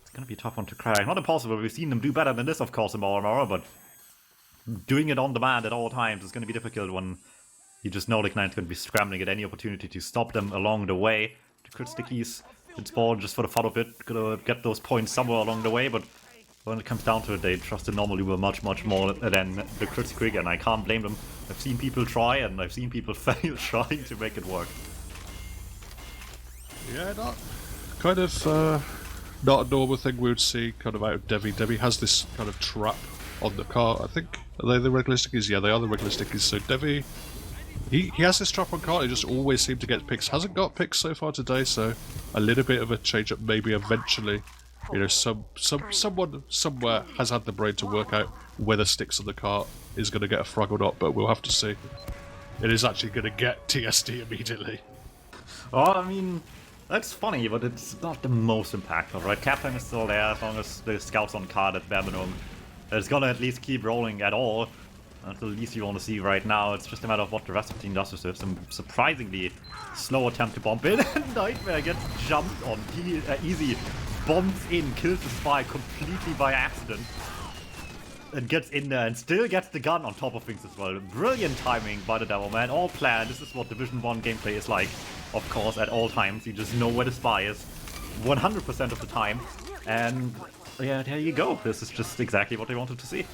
it's going to be a tough one to crack. Not impossible, we've seen them do better than this, of course, in Moro, but doing it on demand at all times is going to be difficult when you just know Dick9 is going to be scrambling at any opportunity to stop them along the way. To crit stickies, it's ball just for the fun of it, going to get those points somewhere along the way, but when it comes down to it, they trust the normal Uber much, much more than the crit stick, and I can't blame them. I've seen people try, and I've seen people fail trying to make it work. Yeah, not kind of not a normal thing we would see kind of out of Devi. Devi has this kind of trap on the car. I think, are they the regular stickies? Yeah, they are the regular stickies. So Devi, he has this trap on car. He just always seems to get picks. Hasn't got picks so far today, so a little bit of a change up maybe eventually. You know, someone somewhere has had the brain to work out whether sticks on the car is going to get a frag or not, but we'll have to see. It is actually going to get TSD immediately. Well, I mean, that's funny, but it's not the most impactful, right? Captain is still there as long as the scouts on card at bare minimum. It's going to at least keep rolling at all. That's the least you want to see right now. It's just a matter of what the rest of the team does with this. Some surprisingly slow attempt to bomb in. Nightmare gets jumped on. Easy bombs in, kills the spy completely by accident, and gets in there and still gets the gun on top of things as well. Brilliant timing by the Devil Man, all planned. This is what Division 1 gameplay is like, of course, at all times. You just know where the spy is 100% of the time, and yeah, there you go. This is just exactly what they wanted to see.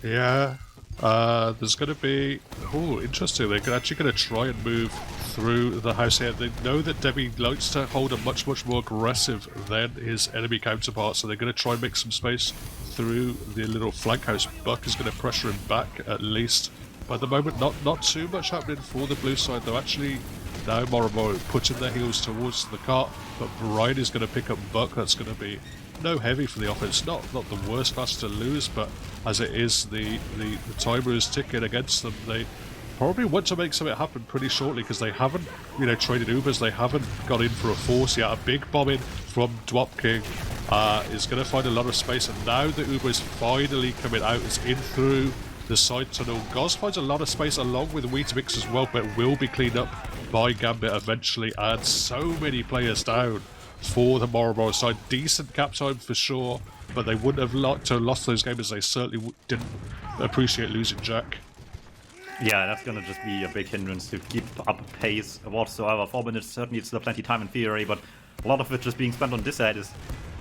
Yeah, There's going to be... Oh, interesting. They're actually going to try and move through the house here. They know that Debbie likes to hold a much more aggressive than his enemy counterpart, so they're going to try and make some space through the little flank house. Buck is going to pressure him back, at least. But at the moment, not too much happening for the blue side, though. Actually, now Moro putting their heels towards the cart, but Brian is going to pick up Buck. That's going to be no heavy for the offense. Not the worst class to lose, but as it is, the timer is ticking against them. They probably want to make something happen pretty shortly because they haven't, traded Ubers. They haven't got in for a force yet. A big bomb in from DuMmTm is going to find a lot of space, and now the Uber is finally coming out. It's in through the side tunnel. Goz finds a lot of space along with Wiethoofd as well, but will be cleaned up by Gambit eventually, and so many players down for the Moro side. Decent cap time for sure, but they wouldn't have lost those games as they certainly didn't appreciate losing Jack. Yeah, that's gonna just be a big hindrance to keep up pace whatsoever. 4 minutes, certainly it's still plenty of time in theory, but a lot of it just being spent on this side is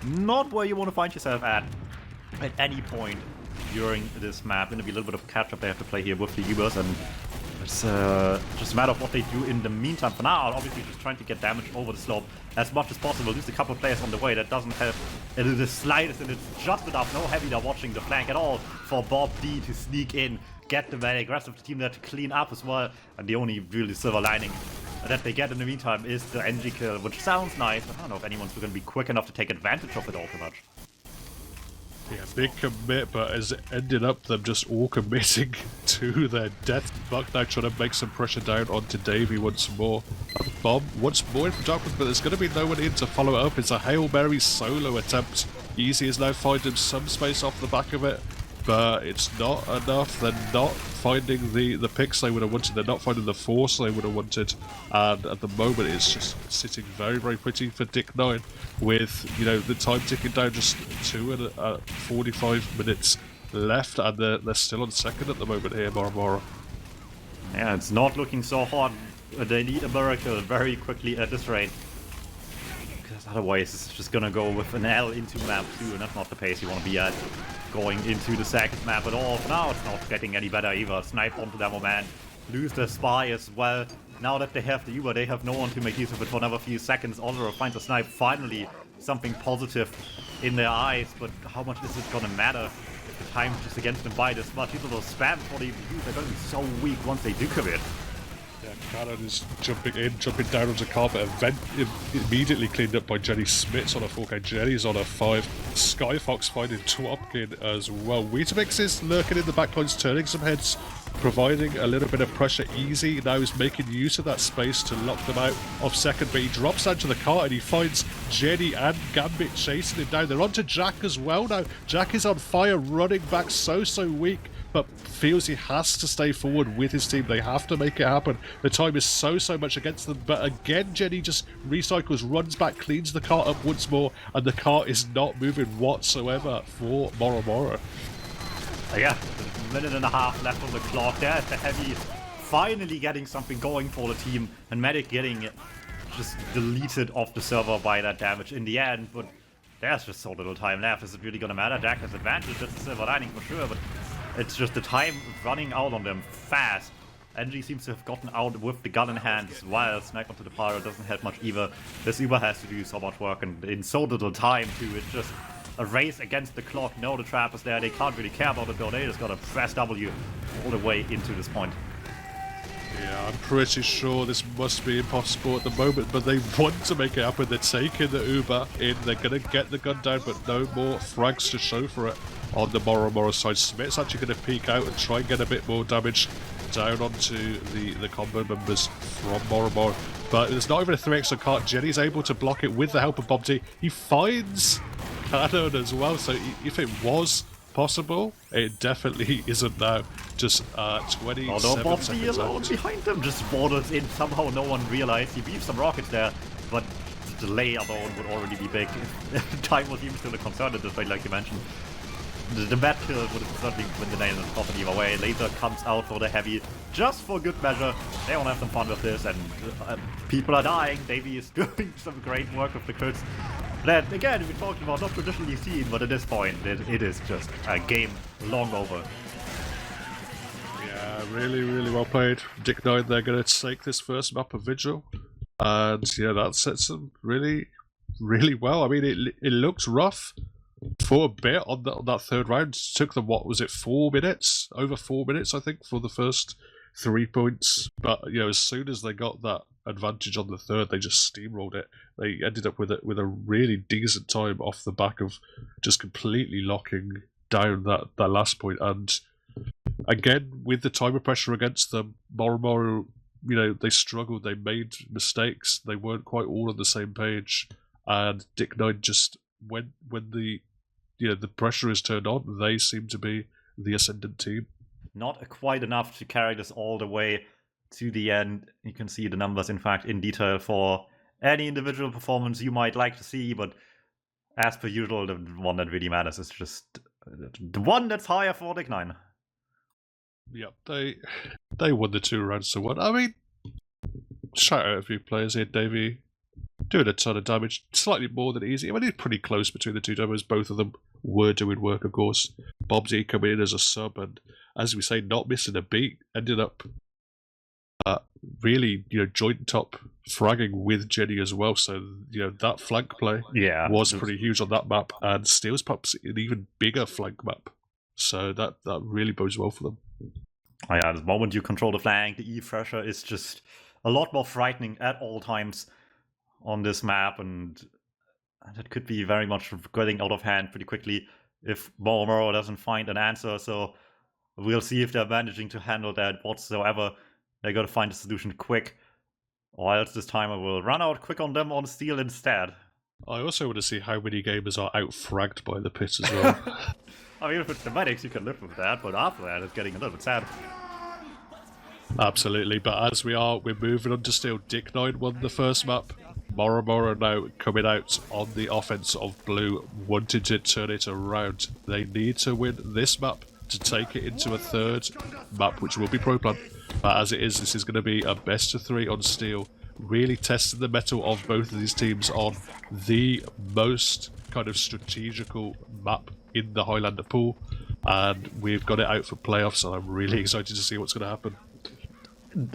not where you want to find yourself at any point during this map. Gonna be a little bit of catch-up they have to play here with the Ubers, and it's just a matter of what they do in the meantime. For now, obviously just trying to get damage over the slope as much as possible. Lose a couple of players on the way, that doesn't help the slightest, and it's just enough. No heavy there watching the flank at all for Bob D to sneak in, get the very aggressive team there to clean up as well, and the only really silver lining that they get in the meantime is the NG kill, which sounds nice. I don't know if anyone's going to be quick enough to take advantage of it all too much. Yeah, big commit, but as it ended up them just all committing to their death. Buck now trying to make some pressure down onto Davey once more. Bomb once more in from Darkwood, but there's going to be no one in to follow it up. It's a Hail Mary solo attempt. Easy is now finding some space off the back of it, but it's not enough. They're not finding the picks they would have wanted. They're not finding the force they would have wanted. And at the moment, it's just sitting very pretty for Dick9 with, the time ticking down, just 45 minutes left, and they're still on second at the moment here, Moro. Yeah, it's not looking so hot. They need a miracle very quickly at this rate, because otherwise it's just gonna go with an L into map 2, and that's not the pace you want to be at going into the second map at all. For now, it's not getting any better either. Snipe onto Demo Man, lose the spy as well. Now that they have the Uber, they have no one to make use of it for another few seconds. Oliver finds a snipe, finally something positive in their eyes, but how much is it gonna matter if the time is just against them by this much? People will spam before they even use. They're gonna be so weak once they do commit. Yeah, Cannon is jumping in, jumping down onto the carpet, immediately cleaned up by Jenny Smits on a 4K. Jenny's on a 5. Skyfox finding DuMmTm as well. Weetabix is lurking in the backlines, turning some heads, providing a little bit of pressure. Easy now is making use of that space to lock them out of second, but he drops down to the cart and he finds Jenny and Gambit chasing him down. They're onto Jack as well now. Jack is on fire, running back so weak, but feels he has to stay forward with his team. They have to make it happen. The time is so much against them, but again Jenny just recycles, runs back, cleans the cart up once more, and the cart is not moving whatsoever for Moro. Yeah, a minute and a half left on the clock. There's the heavy finally getting something going for the team, and Medic getting just deleted off the server by that damage in the end, but there's just so little time left. Is it really gonna matter? Jack has advantage, that's the silver lining for sure, but it's just the time running out on them fast. NG seems to have gotten out with the gun in hand as well. Snipe onto the pyro doesn't help much either. This Uber has to do so much work, and in so little time too. It's just a race against the clock. No, the trap is there. They can't really care about it though. They just gotta press W all the way into this point. Yeah, I'm pretty sure this must be impossible at the moment, but they want to make it happen. They're taking the Uber in. They're going to get the gun down, but no more frags to show for it on the Moro side. Smith's actually going to peek out and try and get a bit more damage down onto the combo members from Moro. But there's not even a 3x on cart. Jenny's able to block it with the help of Bob D. He finds Cannon as well, so if it was possible, it definitely isn't now. Just 27 Although Bob D seconds alone left. behind them just borders in. Somehow no one realized. He beats some rockets there, but the delay alone would already be big. Time was even still a concern at this point, like you mentioned. The bat kill would have certainly been the nail in the coffin either way. Laser comes out for the heavy, just for good measure. They want to have some fun with this, and people are dying. Davey is doing some great work with the crits. That, again, we're talking about not traditionally seen, but at this point, it is just a game long over. Yeah, really, really well played. D1CK9, they're going to take this first map of Vigil. And yeah, that sets them really, really well. I mean, it looks rough for a bit on that third round. It took them, what was it, 4 minutes? Over 4 minutes, I think, for the first 3 points. But, you know, as soon as they got that advantage on the third, they just steamrolled it. They ended up with a really decent time off the back of just completely locking down that last point. And again, with the timer pressure against them, moro, you know, they struggled, they made mistakes, they weren't quite all on the same page, and D1CK9 just, when the pressure is turned on, they seem to be the ascendant team. Not quite enough to carry this all the way to the end. You can see the numbers, in fact, in detail for any individual performance you might like to see, but as per usual, the one that really matters is just the one that's higher for D1CK9. Yep, they won the 2 rounds to 1. I mean, shout out a few players here. Davey doing a ton of damage, slightly more than easy. I mean, it's pretty close between the two demos. Both of them were doing work, of course. DuMmTm coming in as a sub, and as we say, not missing a beat. Ended up really, you know, joint top fragging with Jenny as well. So, you know, that flank play was pretty huge on that map, and Steel's perhaps an even bigger flank map. So that really bodes well for them. Oh yeah, the moment you control the flank, the E pressure is just a lot more frightening at all times on this map, and that could be very much getting out of hand pretty quickly if moro doesn't find an answer. So we'll see if they're managing to handle that whatsoever. They gotta find a solution quick, or else this timer will run out quick on them on Steel instead. I also want to see how many gamers are out-fragged by the pit as well. I mean, if it's the medics, you can live with that, but after that, it's getting a little bit sad. Absolutely, but as we're moving on to Steel. D1CK9 won the first map. Moro now coming out on the offense of blue, wanting to turn it around. They need to win this map to take it into a third map, which will be Pro Plan. But as it is, this is going to be a best of 3 on Steel, really testing the mettle of both of these teams on the most kind of strategical map in the Highlander pool, and we've got it out for playoffs, and I'm really excited to see what's going to happen.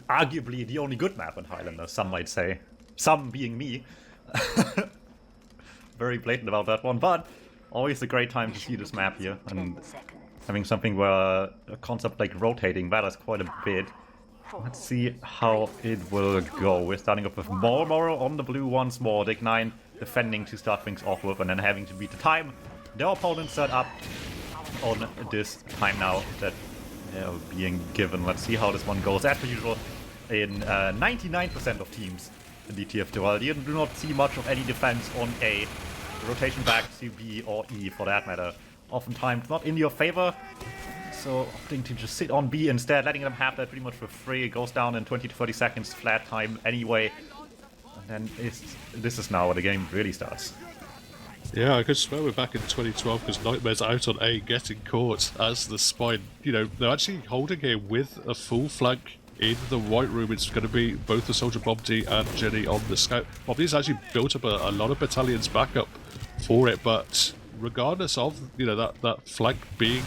Arguably the only good map in Highlander, some might say. Some being me. Very blatant about that one, but always a great time to see this map here, and having something where a concept like rotating matters quite a bit. Let's see how it will go. We're starting off with moro on the blue once more. D1CK9 defending to start things off with, and then having to beat the time their opponents set up on this time now that they're being given. Let's see how this one goes. As per usual, in 99% of teams in the TF2L, you do not see much of any defense on A. The rotation back to B or E, for that matter, oftentimes not in your favor. So opting to just sit on B instead, letting them have that pretty much for free. It goes down in 20 to 30 seconds flat time anyway. And then this is now where the game really starts. Yeah, I could swear we're back in 2012 because Nightmare's out on A getting caught as the spine. You know, they're actually holding here with a full flank in the white room. It's going to be both the soldier DuMmTm and Jenny on the scout. DuMmTm's actually built up a lot of battalions backup for it, but regardless of, you know, that flank being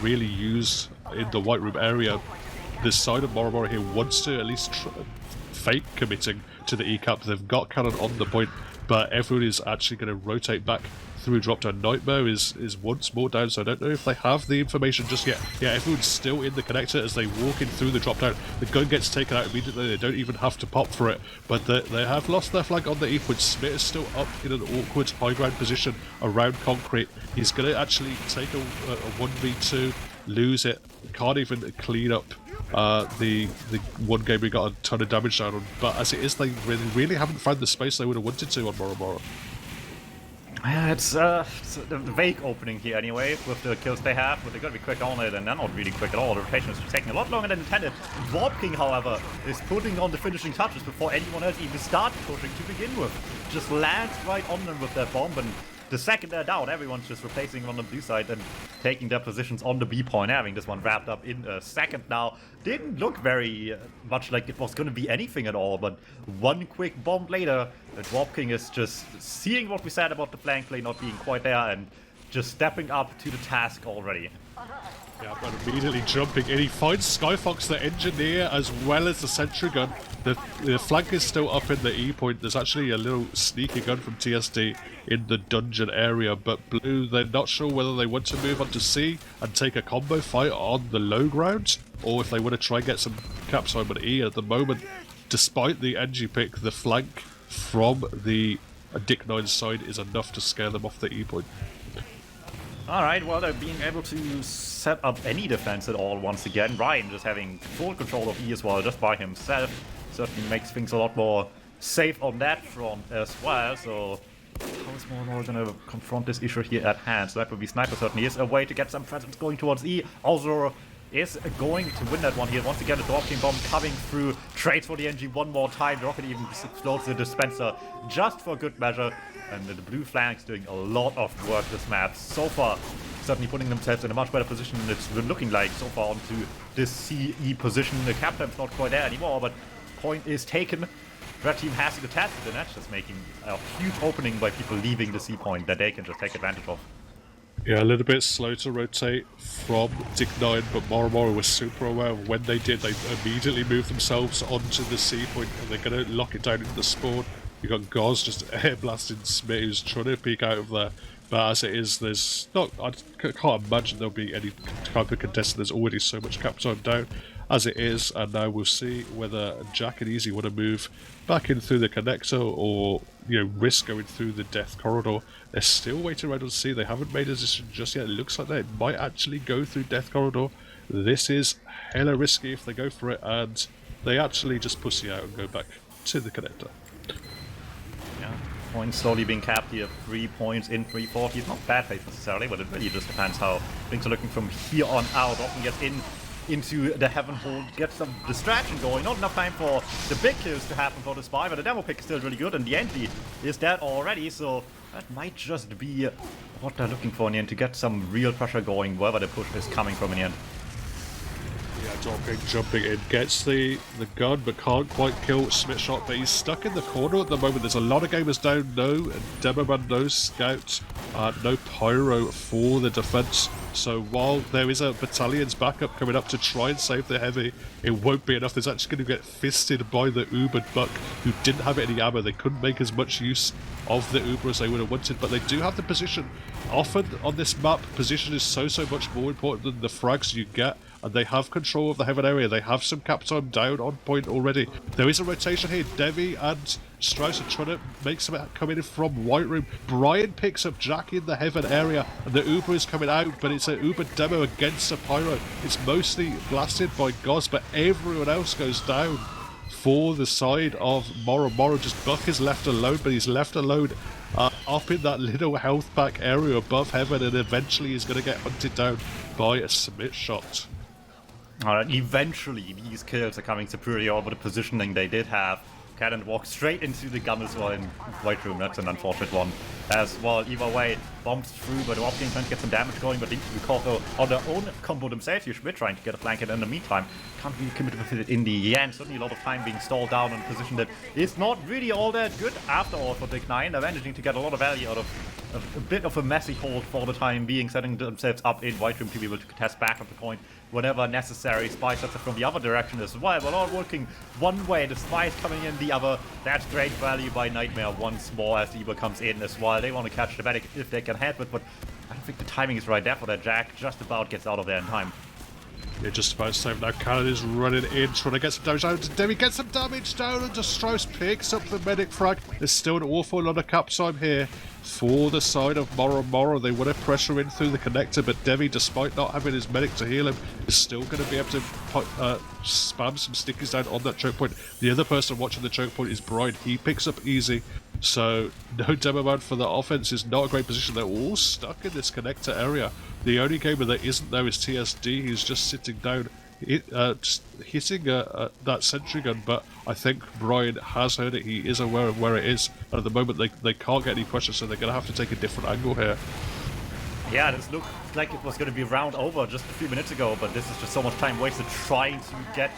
really used in the white room area, this side of moro here wants to at least fake committing to the E-cap. They've got cannon on the point, but everyone is actually going to rotate back through drop down. Nightmare is once more down, so I don't know if they have the information just yet. Yeah, everyone's still in the connector as they walk in through the drop down. The gun gets taken out immediately, they don't even have to pop for it, but they have lost their flank on the E point. Smith is still up in an awkward high ground position around concrete. He's going to actually take a 1v2, lose it, can't even clean up the one game we got a ton of damage down on, but as it is, they really haven't found the space they would have wanted to on moro. Yeah, it's a vague opening here anyway, with the kills they have, but they're gonna be quick on it, and they're not really quick at all. The rotation is taking a lot longer than intended. DuMmTm, however, is putting on the finishing touches before anyone else even starts pushing to begin with. Just lands right on them with that bomb, and the second they're down, everyone's just replacing on the blue side and taking their positions on the B point, having this one wrapped up in a second now. Didn't look very much like it was going to be anything at all, but one quick bomb later, DuMmTm is just seeing what we said about the flank play not being quite there and just stepping up to the task already. Yeah, but immediately jumping in, he finds Skyfox, the engineer, as well as the sentry gun. The flank is still up in the E point. There's actually a little sneaky gun from TSD in the dungeon area, but Blue, they're not sure whether they want to move on to C and take a combo fight on the low ground, or if they want to try and get some caps on E. At the moment, despite the NG pick, the flank from the D1CK9 side is enough to scare them off the E point. Alright, well, they're being able to set up any defense at all once again. Ryan just having full control of E as well, just by himself. Certainly makes things a lot more safe on that front as well. So how is moro going to confront this issue here at hand? So that would be Sniper certainly is a way to get some presence going towards E. Also is going to win that one here. Once again, a Dropkick bomb coming through. Trades for the NG one more time. The rocket even explodes the dispenser just for good measure. And the blue flank's doing a lot of work this map so far. Certainly putting themselves in a much better position than it's been looking like so far onto this CE position. The captain's not quite there anymore, but point is taken. Red team has to attach it, and that's just making a huge opening by people leaving the C point that they can just take advantage of. Yeah, a little bit slow to rotate from D1CK9, but moro was super aware of when they did. They immediately moved themselves onto the C point, and they're going to lock it down into the spawn. You got Goz just air blasting Smith, who's trying to peek out of there. But as it is, there's not. I can't imagine there'll be any type of contestant. There's already so much cap time down as it is, and now we'll see whether Jack and Easy want to move back in through the connector or risk going through the death corridor. They're still waiting around to see. They haven't made a decision just yet. It looks like they might actually go through death corridor. This is hella risky if they go for it, and they actually just pussy out and go back to the connector. Points slowly being capped here. 3 points in 340 is not bad pace necessarily, but it really just depends how things are looking from here on out. Often gets into the heaven hold, gets some distraction going. Not enough time for the big kills to happen for the Spy, but the demo pick is still really good, and the entry is dead already, so that might just be what they're looking for in the end, to get some real pressure going wherever the push is coming from in the end. Yeah, Dropkick jumping in, gets the gun, but can't quite kill Smith shot, but he's stuck in the corner at the moment. There's a lot of gamers down, no Demoman, no Scout, no Pyro for the defense. So while there is a battalion's backup coming up to try and save the heavy, it won't be enough. There's actually going to get fisted by the Uber Buck, who didn't have any ammo. They couldn't make as much use of the Uber as they would have wanted, but they do have the position. Often on this map, position is so much more important than the frags you get, and they have control of the heaven area. They have some cap time down on point already. There is a rotation here. Devi and Strauss are trying to make some coming in from White Room. Brian picks up Jack in the heaven area, and the Uber is coming out, but it's an Uber demo against a Pyro. It's mostly blasted by Goz, but everyone else goes down for the side of moro. Moro just Buck is left alone, but he's left alone up in that little health pack area above heaven, and eventually he's going to get hunted down by a Smith shot. Alright, eventually these kills are coming superior over the positioning they did have. Cannon walks straight into the gun as well in White Room. That's an unfortunate one as well. Either way, bombs through, but Dropkick trying to get some damage going, but need to recover on their own combo themselves. Here Schmidt trying to get a flank in the meantime. Can't really commit with it in the end. Certainly a lot of time being stalled down in a position that is not really all that good after all for D1CK9. They're managing to get a lot of value out of a bit of a messy hold for the time being, setting themselves up in White Room to be able to contest back at the point whenever necessary. Spy sets it from the other direction as well, but all working one way. The Spy is coming in the other. That's great value by Nightmare once more as the Eber comes in as well. They want to catch the medic if they can help it, but I don't think the timing is right there for that. Jack just about gets out of there in time. Yeah, just about safe now. Cannon is running in, trying to get some damage down. Demi gets some damage down, and just Strauss picks up the medic frag. There's still an awful lot of cap time here for the side of moro. They want to pressure in through the connector, but Devi, despite not having his medic to heal him, is still going to be able to spam some stickers down on that choke point. The other person watching the choke point is Brian. He picks up easy. So no demo man for the offense is not a great position. They're all stuck in this connector area. The only gamer that isn't there is TSD. He's just sitting down, just hitting that sentry gun, but I think Brian has heard it. He is aware of where it is, and at the moment they can't get any pressure, so they're going to have to take a different angle here. Yeah, this looked like it was going to be round over just a few minutes ago, but this is just so much time wasted trying to get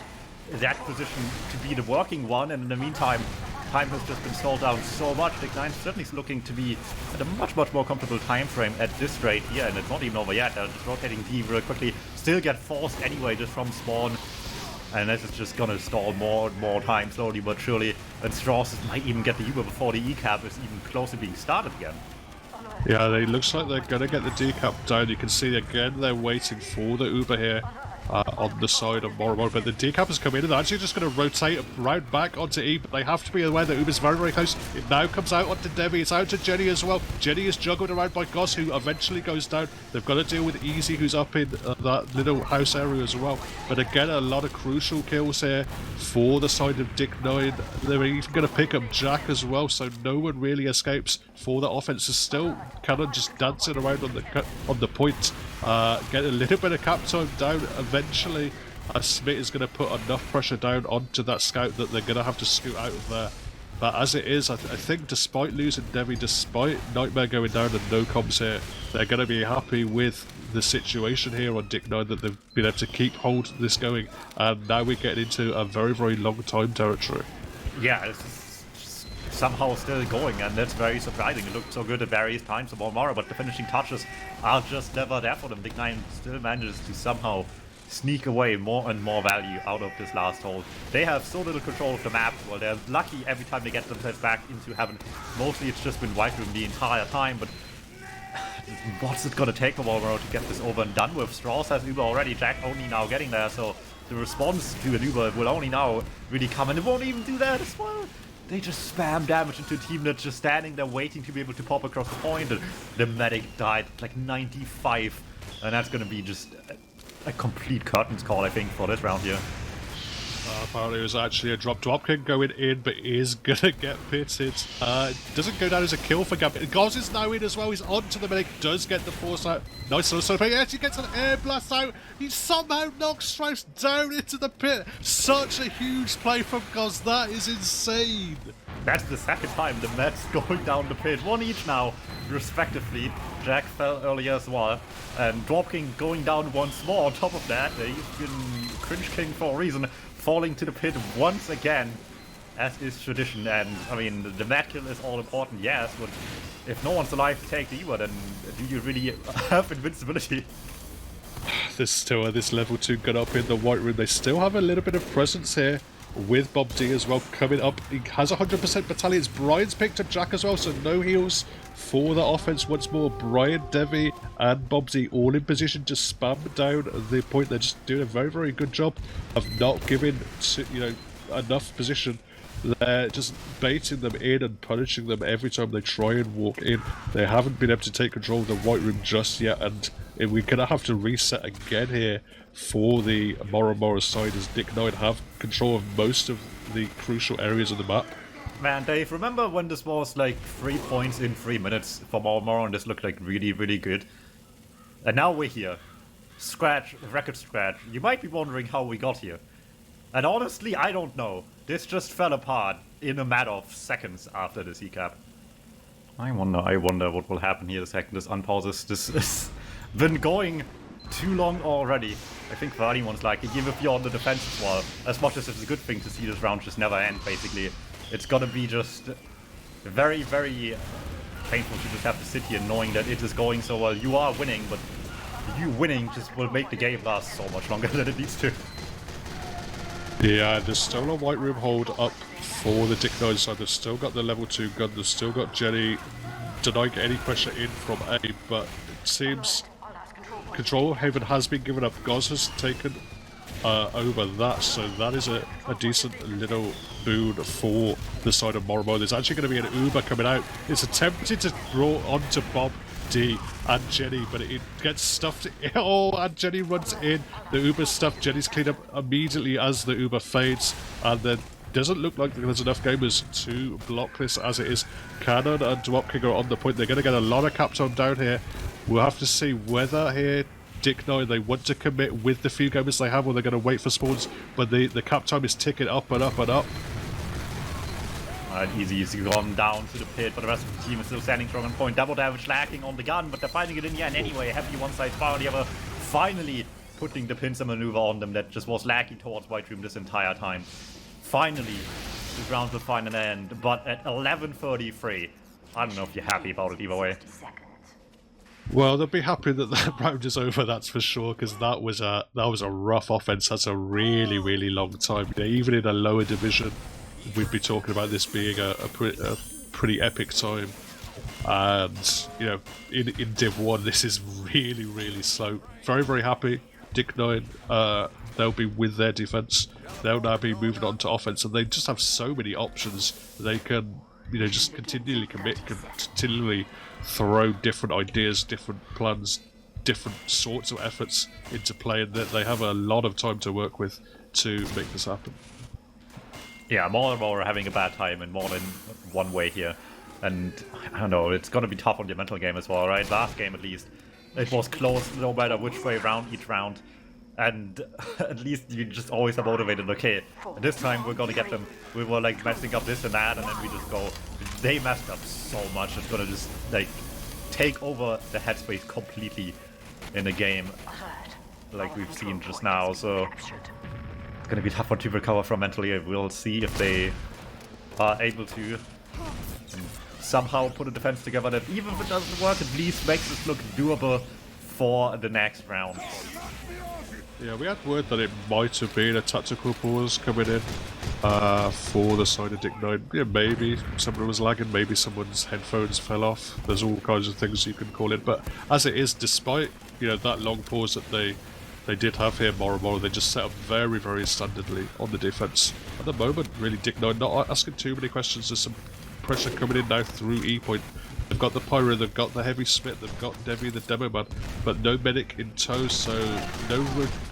that position to be the working one, and in the meantime time has just been stalled down so much. Dig9 certainly is looking to be at a much more comfortable time frame at this rate here, and it's not even over yet. They're just rotating D real quickly. Still get forced anyway just from spawn. And this is just gonna stall more and more time, slowly but surely. And Strauss might even get the Uber before the E-cap is even close to being started again. Yeah, it looks like they're gonna get the D-cap down. You can see again they're waiting for the Uber here on the side of Moro, but the D-cap has come in and they're actually just going to rotate round back onto E, but they have to be aware that Uber's very close. It now comes out onto Debbie, it's out to Jenny as well. Jenny is juggled around by Goss, who eventually goes down. They've got to deal with Easy, who's up in that little house area as well. But again, a lot of crucial kills here for the side of Dig9. They're even going to pick up Jack as well, so no one really escapes for the offense. Is still kind of just dancing around on the point. Get a little bit of cap time down. Eventually, Smith is going to put enough pressure down onto that scout that they're going to have to scoot out of there. But as it is, I think despite losing Debbie, despite Nightmare going down and no comms here, they're going to be happy with the situation here on Dig9, that they've been able to keep hold this going. And now we're getting into a very long time territory. Yeah, it's somehow still going, and that's very surprising. It looked so good at various times for Moro, but the finishing touches are just never there for them. Dig9 still manages to somehow sneak away more and more value out of this last hold. They have so little control of the map. Well, they're lucky every time they get themselves back into heaven. Mostly it's just been Wiethoofd the entire time, but what's it gonna take for Moro to get this over and done with? Strauss has Uber already, Jack only now getting there, so the response to an Uber will only now really come, and it won't even do that as well. They just spam damage into a team that's just standing there waiting to be able to pop across the point, and the medic died like 95, and that's gonna be just a complete curtains call, I think, for this round here. Apparently it was actually a drop kick going in, but is gonna get pitted. Doesn't go down as a kill for Gambit. Goz is now in as well. He's onto the medic, does get the force out. Nice little play. Yes, he gets an air blast out. He somehow knocks Strauss down into the pit. Such a huge play from Goz. That is insane. That's the second time the Mets going down the pit. One each now, respectively. Jack fell earlier as well. And Dropking going down once more on top of that. He's been Cringe King for a reason. Falling to the pit once again, as is tradition. And, I mean, the mad kill is all important, yes, but if no one's alive to take the Ewa, then do you really have invincibility? There's still this level 2 gun up in the White Room. They still have a little bit of presence here with Bob D as well coming up. He has 100% battalions. Brian's picked up Jack as well, so no heals for the offense once more. Brian, Devi, and Bob D all in position to spam down the point. They're just doing a very good job of not giving enough position. They're just baiting them in and punishing them every time they try and walk in. They haven't been able to take control of the White Room just yet, and we're going to have to reset again here for the Moro side, as Dig9 have control of most of the crucial areas of the map. Man, Dave, remember when this was like 3 points in 3 minutes for Moro and this looked like really good? And now we're here. Record scratch. You might be wondering how we got here. And honestly, I don't know. This just fell apart in a matter of seconds after this E-cap. I wonder what will happen here the second this unpauses. This has been going too long already. I think for anyone's like, even if you're on the defensive wall, as much as it's a good thing to see this round just never end, basically, it's gonna be just very painful to just have to sit here knowing that it is going so well. You are winning, but you winning just will make the game last so much longer than it needs to. Yeah, there's still a White Room hold up for the Dig9 side. They've still got the level 2 gun. They've still got Jenny denying any pressure in from A, but it seems control of Haven has been given up. Goz has taken over that, so that is a decent little boon for the side of Moro. There's actually going to be an Uber coming out. It's attempted to draw onto Bob D and Jenny, but it gets stuffed. Oh, and Jenny runs in. The Uber's stuffed. Jenny's cleaned up immediately as the Uber fades, and then doesn't look like there's enough gamers to block this as it is. Cannon and DuMmTm are on the point. They're going to get a lot of cap time down here. We'll have to see whether here Dig9 they want to commit with the few gamers they have, or they're going to wait for spawns, but the cap time is ticking up and up and up. Easy's gone down to the pit, but the rest of the team is still standing strong on point. Double damage lacking on the gun, but they're finding it in the end anyway. Heavy one side fire, the other finally putting the pincer maneuver on them that just was lacking towards White Room this entire time. Finally, this round will find an end, but at 11:33, I don't know if you're happy about it either way. Well, they'll be happy that that round is over, that's for sure, because that was a rough offense. That's a really, really long time. You know, even in a lower division, we'd be talking about this being a pretty epic time. And, you know, in Div 1, this is really, really slow. Very, very happy. DK9, they'll be with their defense. They'll now be moving on to offense, and they just have so many options. They can, you know, just continually commit, continually throw different ideas, different plans, different sorts of efforts into play, and that they have a lot of time to work with to make this happen. Yeah, more and more are having a bad time in more than one way here. And I don't know, it's gonna be tough on your mental game as well, right? Last game at least, it was close no matter which way round each round. And at least you just always are motivated, okay, this time we're gonna get them. We were like messing up this and that, and then we just go. They messed up so much, it's gonna just like take over the headspace completely in the game, like we've seen just now. So it's gonna be tough for to recover from mentally. We'll see if they are able to somehow put a defense together that, even if it doesn't work, at least makes us look doable for the next round. Yeah, we had word that it might have been a tactical pause coming in for the side of DK9. Yeah, maybe someone was lagging, maybe someone's headphones fell off. There's all kinds of things you can call it, but as it is, despite, you know, that long pause that they did have here, moro, they just set up very, very standardly on the defense. At the moment, really, DK9 not asking too many questions. There's some pressure coming in now through E point. They've got the Pyro, they've got the Heavy Smith, they've got Devi, the Demo Man, but no Medic in tow, so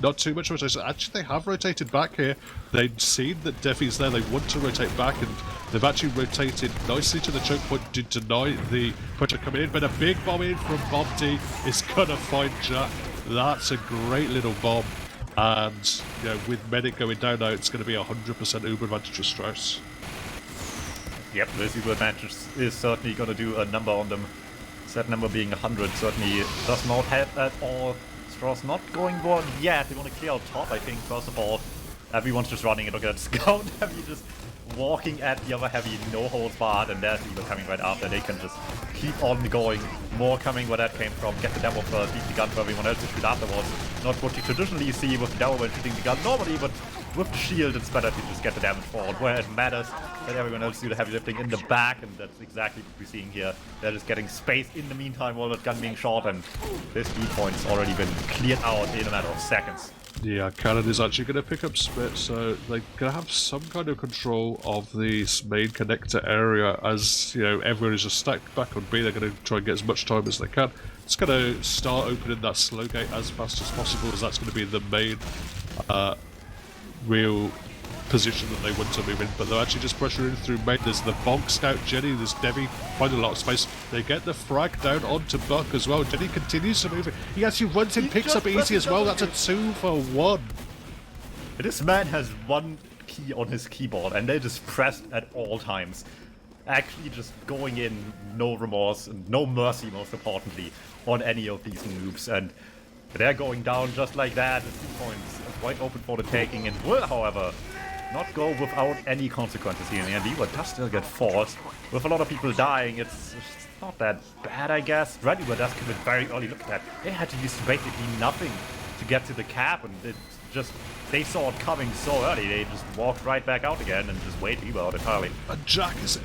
not too much rotation. Actually, they have rotated back here. They've seen that Devi's there, they want to rotate back, and they've actually rotated nicely to the choke point to deny the pressure coming in, but a big bomb in from DuMmTm is going to find Jack. That's a great little bomb, and you know, with Medic going down now, it's going to be 100% Uber advantage for Strauss. Yep, this Uber advantage is certainly going to do a number on them. That number being 100 certainly does not help at all. Strauss not going one yet. They want to clear out top, I think, first of all. Everyone's just running it. Look at Scout Heavy just walking at the other Heavy, no holds barred, and there's Uber coming right after. They can just keep on going. More coming where that came from. Get the demo first, leave the gun for everyone else to shoot afterwards. Not what you traditionally see with the demo when shooting the gun normally, but with the shield, it's better to just get the damage forward where it matters. Let everyone else do the heavy lifting in the back, and that's exactly what we're seeing here. They're just getting space in the meantime while that gun being shot, and this B point's already been cleared out in a matter of seconds. Yeah, Cannon is actually going to pick up Spit, so they're going to have some kind of control of this main connector area. As you know, everyone is just stacked back on B. They're going to try and get as much time as they can. It's going to start opening that slow gate as fast as possible, as that's going to be the main real position that they want to move in, but they're actually just pressuring through main. There's the Bonk Scout, Jenny, there's Devi, finding a lot of space. They get the frag down onto Buck as well. Jenny continues to move it. He actually runs in, picks up easy as well. That's a 2-for-1. This man has one key on his keyboard, and they're just pressed at all times. Actually just going in, no remorse, and no mercy, most importantly, on any of these moves. And they're going down just like that. The 2 points quite open for the taking, and will, however, not go without any consequences here. And Uber does still get forced. With a lot of people dying, it's not that bad, I guess. Red Uber does come in very early. Look at that. They had to use basically nothing to get to the cap, and it just... They saw it coming so early, they just walked right back out again and just waited Uber out entirely. And Jack is,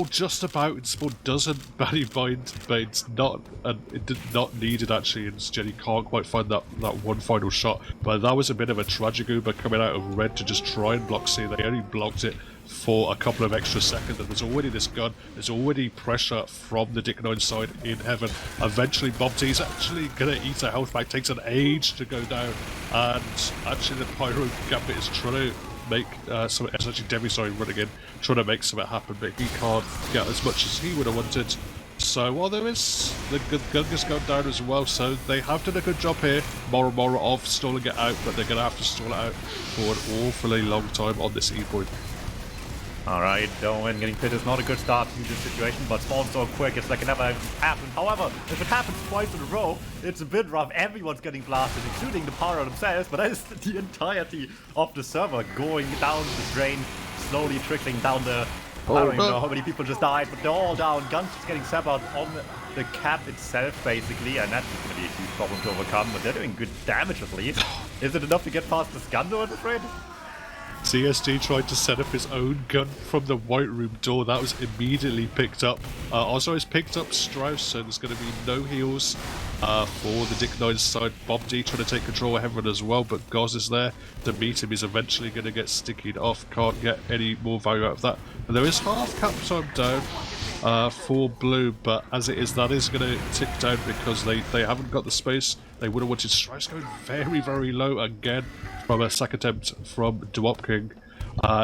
just about, and Sport doesn't Barry bind, but it's not, and it did not needed actually, and Jenny can't quite find that one final shot. But that was a bit of a tragic Uber coming out of red to just try and block C. They only blocked it for a couple of extra seconds, and there's already this gun, there's already pressure from the DK9 side in heaven. Eventually DuMmTm is actually gonna eat a health pack, takes an age to go down, and actually the Pyro Gambit is trying to make it's actually Devi, sorry, running in, trying to make something happen, but he can't get as much as he would have wanted. So while there is, the gun has gone down as well, so they have done a good job here, moro of stalling it out, but they're gonna have to stall it out for an awfully long time on this E point. Alright, Doan getting pit is not a good start to this situation, but spawn so quick, it's like it never happened. However, if it happens twice in a row, it's a bit rough. Everyone's getting blasted, including the Pyro themselves, but that is the entirety of the server going down the drain, slowly trickling down the... I don't even know how many people just died, but they're all down. Guns just getting severed on the cap itself, basically, and that's going to be a huge problem to overcome, but they're doing good damage at least. Is it enough to get past this gun, though, I'm afraid? CSG tried to set up his own gun from the White Room door. That was immediately picked up. Ozro has picked up Strauss, so there's going to be no heals for the DK9 side. Bob D trying to take control of Heaven as well, but Goz is there. DuMmTm is eventually going to get stickied off. Can't get any more value out of that. And there is half cap time down for Blue, but as it is, that is going to tick down because they haven't got the space. They would have wanted Strauss going very, very low again from a sack attempt from DuMmTm.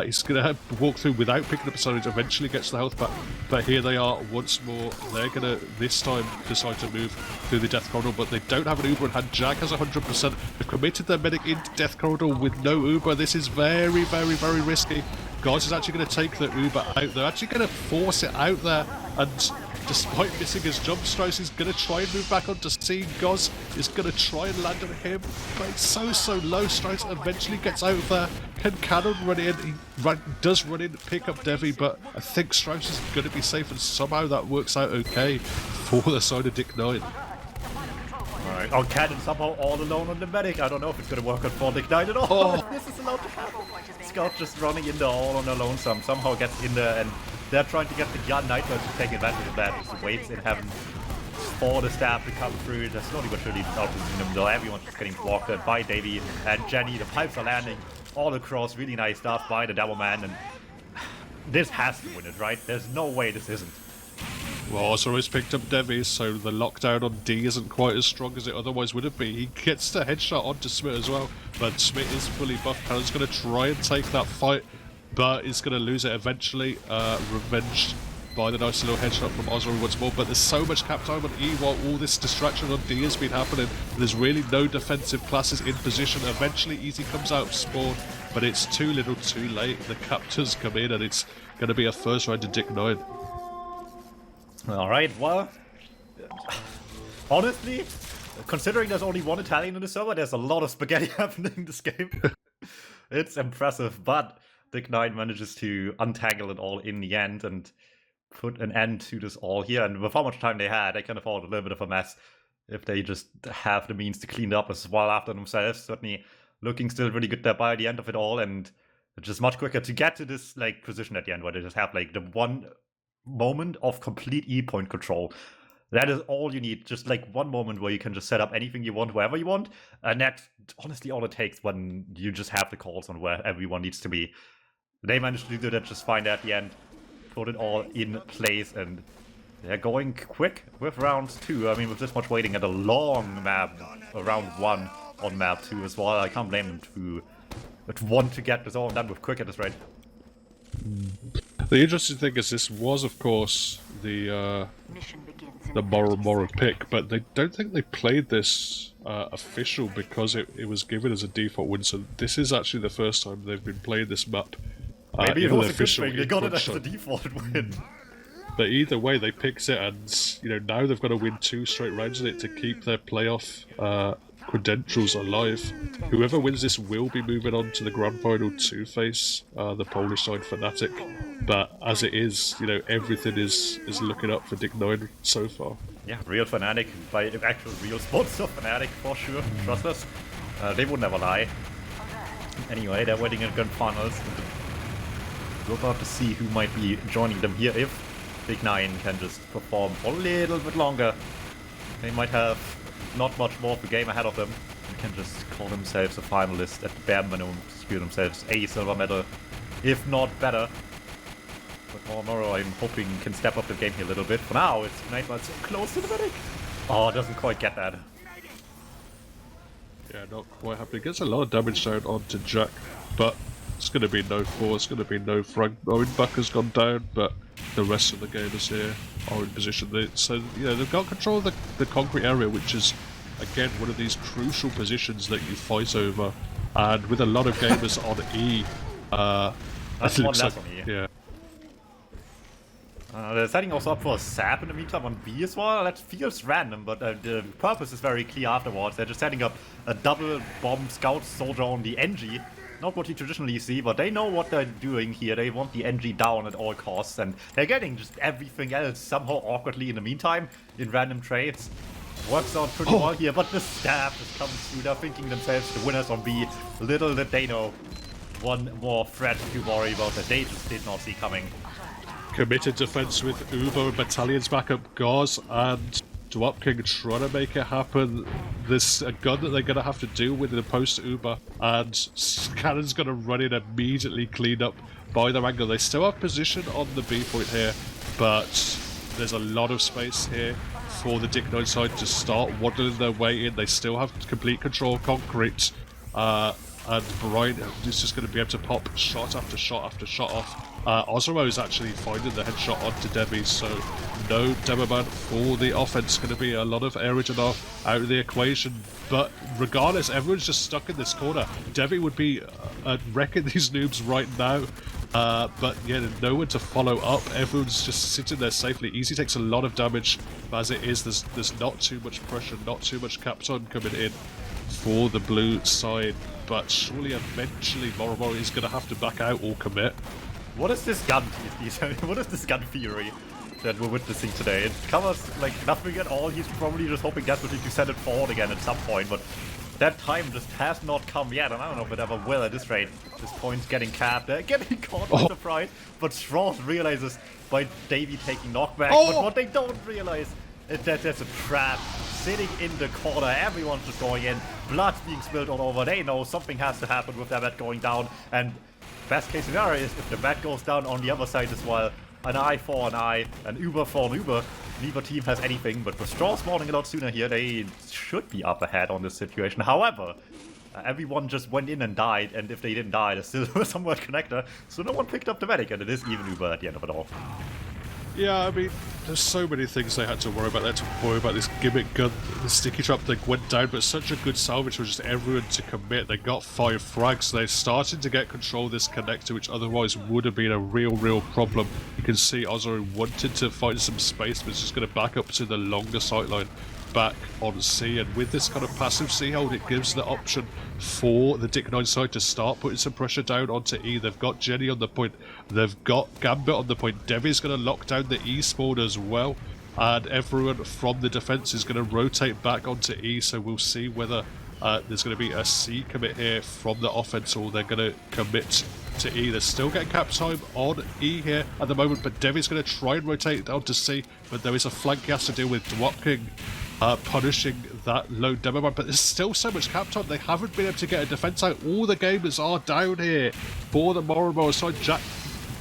He's going to walk through without picking up a Sonage, eventually gets the health back, but here they are once more. They're going to, this time, decide to move through the Death Corridor, but they don't have an Uber in hand. Jack has 100%. They've committed their medic into Death Corridor with no Uber. This is very, very, very risky. Guys is actually going to take the Uber out. They're actually going to force it out there, and despite missing his jump, Strauss is going to try and move back onto C. Goz is going to try and land on him, but it's so low. Strauss eventually gets out there. Can Cannon run in? He does run in to pick up Devi, but I think Strauss is going to be safe, and somehow that works out okay for the side of DK9. Alright, oh, Cannon somehow all alone on the medic. I don't know if it's going to work out for DK9 at all. Oh. This is allowed to happen. Scout just running in there all on a lonesome. Somehow gets in there, and they're trying to get the gun. Nightmare to take advantage of that. Just waits in Heaven for the staff to come through. They're slowly but surely out in them though. Everyone's just getting blocked by Davey and Jenny. The pipes are landing all across. Really nice stuff by the Devil Man, and this has to win it, right? There's no way this isn't. Well, also he's picked up Devi, so the lockdown on D isn't quite as strong as it otherwise would have been. He gets the headshot onto Smith as well, but Smith is fully buffed. Cannon's going to try and take that fight, but he's going to lose it eventually. Revenged by the nice little headshot from Ozro once more, but there's so much cap time on E while all this distraction on D has been happening. There's really no defensive classes in position. Eventually Easy comes out of spawn, but it's too little too late. The captors come in, and it's going to be a first round to DK9. Alright, well, honestly, considering there's only one Italian in the server, there's a lot of spaghetti happening in this game. It's impressive, but DK9 manages to untangle it all in the end and put an end to this all here. And with how much time they had, they can afford a little bit of a mess if they just have the means to clean it up as well after themselves. Certainly looking still really good there by the end of it all, and just much quicker to get to this like position at the end where they just have like the one moment of complete E-point control. That is all you need, just like one moment where you can just set up anything you want wherever you want, and that's honestly all it takes when you just have the calls on where everyone needs to be. They managed to do that just fine at the end, put it all in place, and they're going quick with round 2. I mean, with this much waiting at a long map, round 1 on map 2 as well, I can't blame them to want to get this all done with quick at this rate. The interesting thing is this was, of course, the Moro pick, but they don't think they played this official because it was given as a default win, so this is actually the first time they've been playing this map. Maybe it was a good thing, they got it as a default win. But either way, they picked it, and you know now they've got to win 2 straight rounds in it to keep their playoff credentials alive. Whoever wins this will be moving on to the grand final to face the Polish side Fnatic. But as it is, you know, everything is looking up for DK9 so far. Yeah, real Fnatic, by actual real sponsor Fnatic for sure. Trust us, they would never lie. Anyway, they're waiting in grand finals. We're about to see who might be joining them here if DK9 can just perform for a little bit longer. They might have not much more of the game ahead of them. They can just call themselves a finalist at bare minimum to secure themselves a silver medal, if not better. But Moro, I'm hoping, can step up the game here a little bit. For now, it's Nightmare so close to the medic. Oh, doesn't quite get that. Yeah, not quite happening. Gets a lot of damage down onto Jack, but it's going to be no force, it's going to be no frag. Owen Buck has gone down, but the rest of the gamers here are in position. So, you know, they've got control of the concrete area, which is, again, one of these crucial positions that you fight over. And with a lot of gamers on E, that's one less on E. Yeah. They're setting also up for a sap in the meantime on B as well. That feels random, but the purpose is very clear afterwards. They're just setting up a double bomb scout soldier on the NG. Not what you traditionally see, but they know what they're doing here. They want the NG down at all costs, and they're getting just everything else somehow awkwardly in the meantime in random trades. Works out pretty well here, but the stab just comes through. They're thinking themselves the winners on B. Little did they know. One more threat to worry about that they just did not see coming. Committed defense with Uber and Battalion's backup Gauze and DuMmTm trying to make it happen. There's a gun that they're going to have to deal with in the post-Uber, and Cannon's going to run in immediately cleaned up by the angle. They still have position on the B point here, but there's a lot of space here for the DK9 side to start waddling their way in. They still have complete control of concrete, and Brian is just going to be able to pop shot after shot after shot off. Ozero is actually finding the headshot onto Debbie, so no DuMmTm for the offense. Going to be a lot of aerage out of the equation, but regardless, everyone's just stuck in this corner. Debbie would be wrecking these noobs right now, but yeah, no one to follow up. Everyone's just sitting there safely. Easy takes a lot of damage, but as it is, there's not too much pressure, not too much cap time coming in for the blue side, but surely eventually Moro is going to have to back out or commit. What is this gun, what is this gun theory that we're witnessing today? It covers like nothing at all. He's probably just hoping desperately to send it forward again at some point, but that time just has not come yet, and I don't know if it ever will at this rate. This point's getting capped, getting caught by surprise, but Strauss realizes by Davey taking knockback, but what they don't realize is that there's a trap sitting in the corner. Everyone's just going in, blood's being spilled all over. They know something has to happen with their bet going down, and best case scenario is if the bet goes down on the other side as well. An eye for an eye, an Uber for an Uber. Neither team has anything, but with Straw spawning a lot sooner here, they should be up ahead on this situation. However, everyone just went in and died, and if they didn't die, there's still a somewhat connector, so no one picked up the medic, and it is even Uber at the end of it all. Yeah, I mean, there's so many things they had to worry about. They had to worry about this gimmick gun, the sticky trap that went down, but such a good salvage for just everyone to commit. They got 5 frags. They're starting to get control of this connector, which otherwise would have been a real problem. You can see Ozero wanted to find some space, but it's just going to back up to the longer sightline back on C, and with this kind of passive C hold, it gives the option for the DK9 side to start putting some pressure down onto E. They've got Jenny on the point, they've got Gambit on the point, Devi's going to lock down the E spawn as well, and everyone from the defense is going to rotate back onto E, so we'll see whether there's going to be a C commit here from the offense, or they're going to commit to E. They're still getting cap time on E here at the moment, but Devi's going to try and rotate onto C, but there is a flank he has to deal with. DuMmTm punishing that low DuMmTm, but there's still so much cap time. They haven't been able to get a defense out. All the gamers are down here for the Moro side. Jack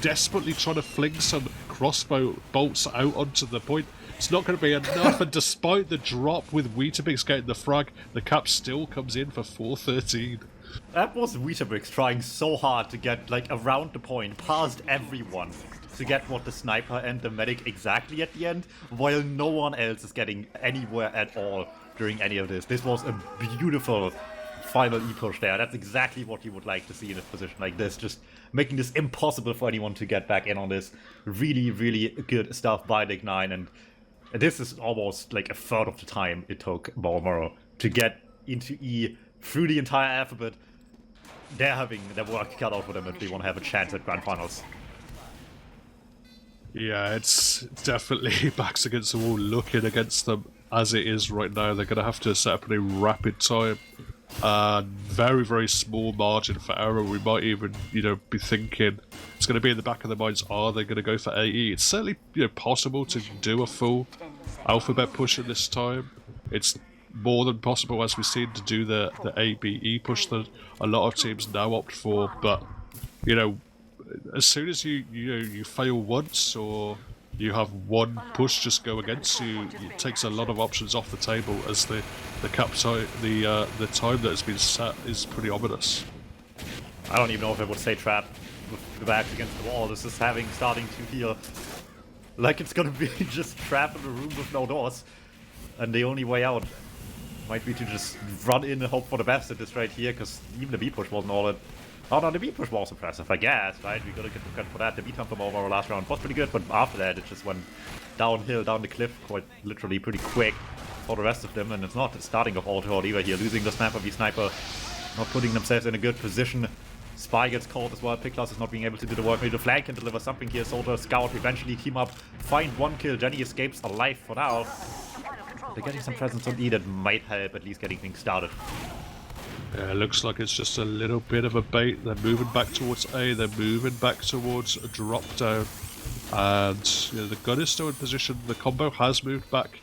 desperately trying to fling some crossbow bolts out onto the point. It's not going to be enough, and despite the drop with Wiethoofd getting the frag, the cap still comes in for 413. That was Wiethoofd trying so hard to get like around the point, past everyone, to get what the sniper and the medic exactly at the end, while no one else is getting anywhere at all during any of this. This was a beautiful final E-push there. That's exactly what you would like to see in a position like this, just making this impossible for anyone to get back in on this. Really good stuff by DK9, and this is almost like a third of the time it took Moro to get into E through the entire alphabet. They're having their work cut out for them if they want to have a chance at Grand Finals. Yeah, it's definitely backs against the wall looking against them as it is right now. They're going to have to set up a rapid time. Very small margin for error. We might even, be thinking it's going to be in the back of their minds, are they going to go for AE? It's certainly, possible to do a full alphabet push at this time. It's more than possible, as we've seen, to do the ABE push that a lot of teams now opt for, but, as soon as you fail once, or you have one push just go against you, it takes a lot of options off the table, as the cap time, the time that has been set is pretty ominous. I don't even know if I would say trap with the back against the wall. This is starting to feel like it's gonna be just trap in a room with no doors, and the only way out might be to just run in and hope for the best at this right here, because even the B push wasn't all that Oh no, the beat push was impressive, I guess, right? We gotta get the credit for that. The beat time from our last round was pretty good, but after that it just went downhill, down the cliff, quite literally pretty quick for the rest of them, and it's not the starting of Auto either here, losing the Sniper v Sniper, not putting themselves in a good position. Spy gets caught as well, Picklass is not being able to do the work, maybe the flag can deliver something here, Soldier, Scout eventually team up, find one kill, Jenny escapes alive for now. They're getting some presence on E that might help at least getting things started. Yeah, it looks like it's just a little bit of a bait. They're moving back towards A, they're moving back towards a drop down. And you know, the gun is still in position. The combo has moved back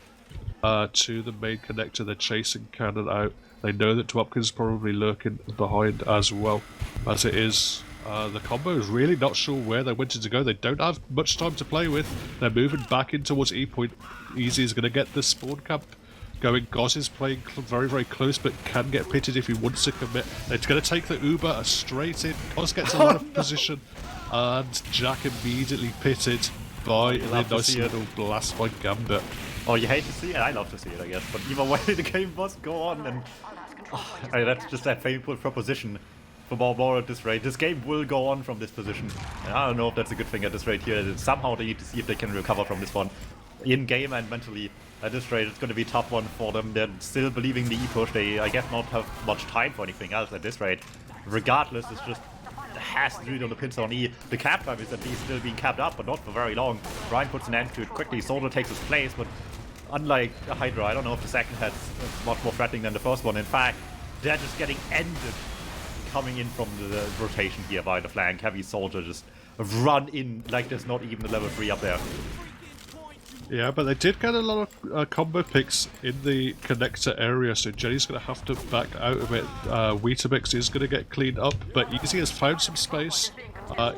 to the main connector. They're chasing Cannon out. They know that DuMmTm's probably lurking behind as well. As it is, the combo is really not sure where they wanted to go. They don't have much time to play with. They're moving back in towards E point. Easy is going to get the spawn camp going. Goz is playing very, very close, but can get pitted if he wants to commit. It's going to take the Uber straight in. Goz gets a lot of position, and Jack immediately pitted by the nice little blast by Gambit. Oh, you hate to see it? I love to see it, I guess. But either way, the game must go on, and that's just that painful proposition for moro at this rate. This game will go on from this position, and I don't know if that's a good thing at this rate here. Somehow they need to see if they can recover from this one. In game and mentally, at this rate, it's going to be a tough one for them. They're still believing the E-push. They, I guess, not have much time for anything else at this rate. Regardless, it's just has to do it on the pincer on E. The cap time is at least still being capped up, but not for very long. Brian puts an end to it quickly. Soldier takes his place, but unlike a Hydra, I don't know if the second head's much more threatening than the first one. In fact, they're just getting ended coming in from the rotation here by the flank. Heavy Soldier just run in like there's not even a level 3 up there. Yeah, but they did get a lot of combo picks in the connector area, so Jenny's going to have to back out of it. Wiethoofd is going to get cleaned up, but Easy has found some space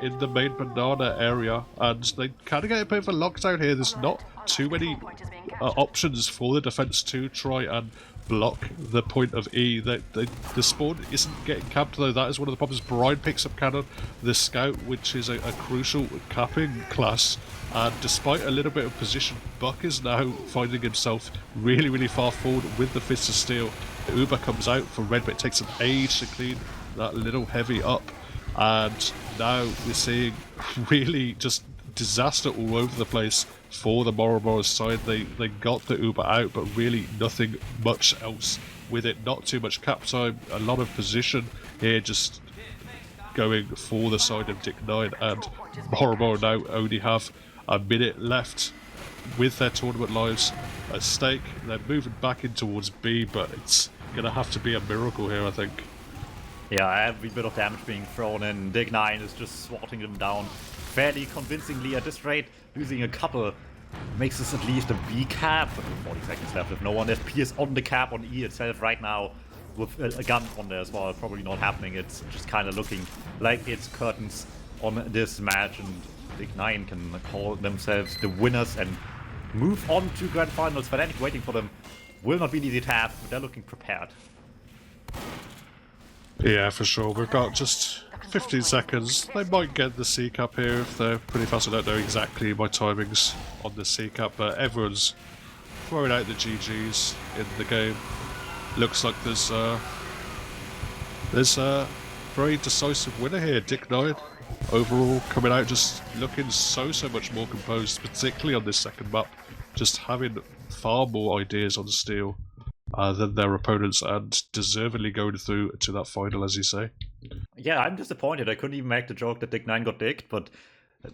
in the main banana area, and they kind of get a bit of a lockdown here. There's not too many options for the defense to try and block the point of E. The spawn isn't getting capped, though. That is one of the problems. Brian picks up Cannon, the Scout, which is a crucial capping class. And despite a little bit of position, Buck is now finding himself really, really far forward with the Fist of Steel. The Uber comes out for Red, but it takes an age to clean that little heavy up. And now we're seeing really just disaster all over the place for the moro side. They got the Uber out, but really nothing much else with it. Not too much cap time, a lot of position here, just going for the side of Dick9, and moro now only have a minute left with their tournament lives at stake. They're moving back in towards B, but it's gonna have to be a miracle here, I think. Yeah, every bit of damage being thrown in. Dig9 is just swatting them down fairly convincingly at this rate. Losing a couple makes this at least a B cap. 40 seconds left if no one. SP is on the cap on E itself right now with a gun on there as well. Probably not happening. It's just kind of looking like it's curtains on this match, and Dig9 can call themselves the winners and move on to Grand Finals. Fnatic waiting for them will not be an easy task, but they're looking prepared. Yeah, for sure. We've got just 15 seconds. They might get the C cap here if they're pretty fast. I don't know exactly my timings on the C cap, but everyone's throwing out the GGs in the game. Looks like there's a very decisive winner here. Dick9 overall coming out just looking so much more composed, particularly on this second map, just having far more ideas on steel than their opponents, and deservedly going through to that final, as you say. Yeah, I'm disappointed. I couldn't even make the joke that Dig9 got dicked, but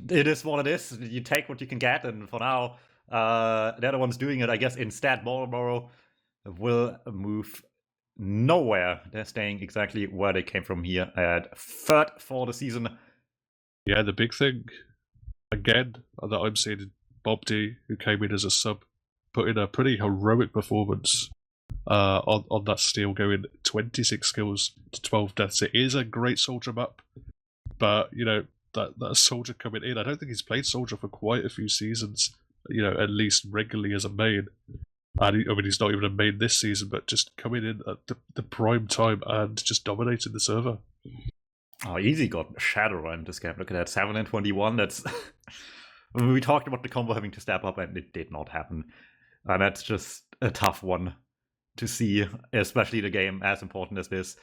it is what it is. You take what you can get, and for now, they're the ones doing it. I guess instead, moro will move nowhere. They're staying exactly where they came from here at third for the season. Yeah, the big thing, again, that I'm seeing DuMmTm, who came in as a sub, put in a pretty heroic performance on that steal, going 26 kills to 12 deaths. It is a great soldier map, but, you know, that soldier coming in, I don't think he's played soldier for quite a few seasons, you know, at least regularly as a main. And I mean, he's not even a main this season, but just coming in at the prime time and just dominating the server. Oh, Easy got shadow in this game. Look at that, 7 and 21. That's we talked about the combo having to step up, and it did not happen. And that's just a tough one to see, especially the game as important as this.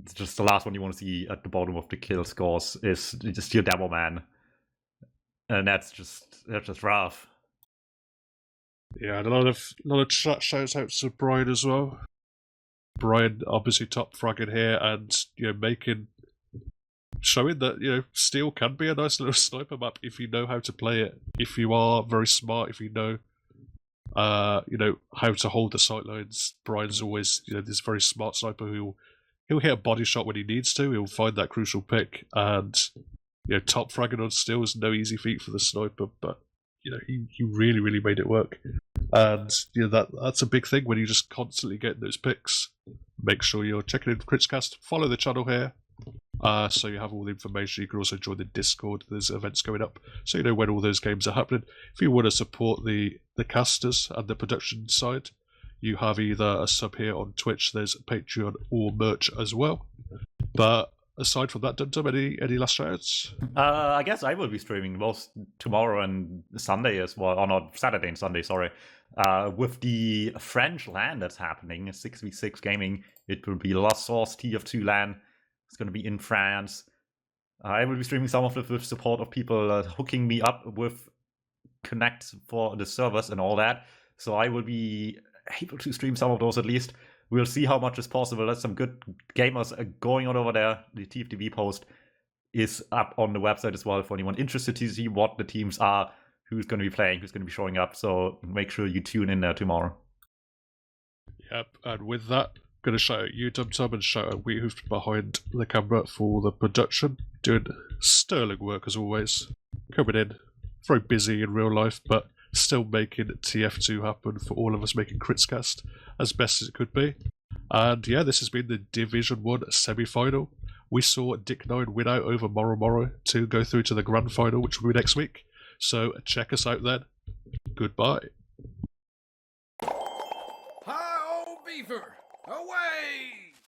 it's just the last one you want to see at the bottom of the kill scores is just your Demo Man. And that's just rough. Yeah, and a lot of shouts out to Brian as well. Brian obviously top fragging here, and showing that Steel can be a nice little sniper map if you know how to play it. If you are very smart, if you know how to hold the sightlines. Brian's always this very smart sniper who he'll hit a body shot when he needs to. He'll find that crucial pick, and top fragging on Steel is no easy feat for the sniper, but he really, really made it work. And that's a big thing when you just constantly get those picks. Make sure you're checking in Critscast. Follow the channel here, so you have all the information. You can also join the Discord. There's events going up, so you know when all those games are happening. If you want to support the casters and the production side, you have either a sub here on Twitch, there's Patreon, or merch as well. But aside from that, DuMmTm, any last shoutouts? I guess I will be streaming both tomorrow and Sunday as well, or not, Saturday and Sunday, sorry. With the French LAN that's happening, 6v6 gaming, it will be La Source TF2 LAN. It's going to be in France. I will be streaming some of it with support of people hooking me up with Connect for the servers and all that. So I will be able to stream some of those at least. We'll see how much is possible. There's some good gamers going on over there. The TFTV post is up on the website as well for anyone interested to see what the teams are, who's going to be playing, who's going to be showing up. So make sure you tune in there tomorrow. Yep, and with that, I'm going to shout out you, DuMmTm, and shout out Wiethoofd behind the camera for the production. Doing sterling work as always. Coming in, very busy in real life, but still making TF2 happen for all of us, making Critscast as best as it could be. And yeah, this has been the Division 1 semi-final. We saw DK9 win out over Moro to go through to the grand final, which will be next week. So check us out then. Goodbye. Hi, old beaver! Away!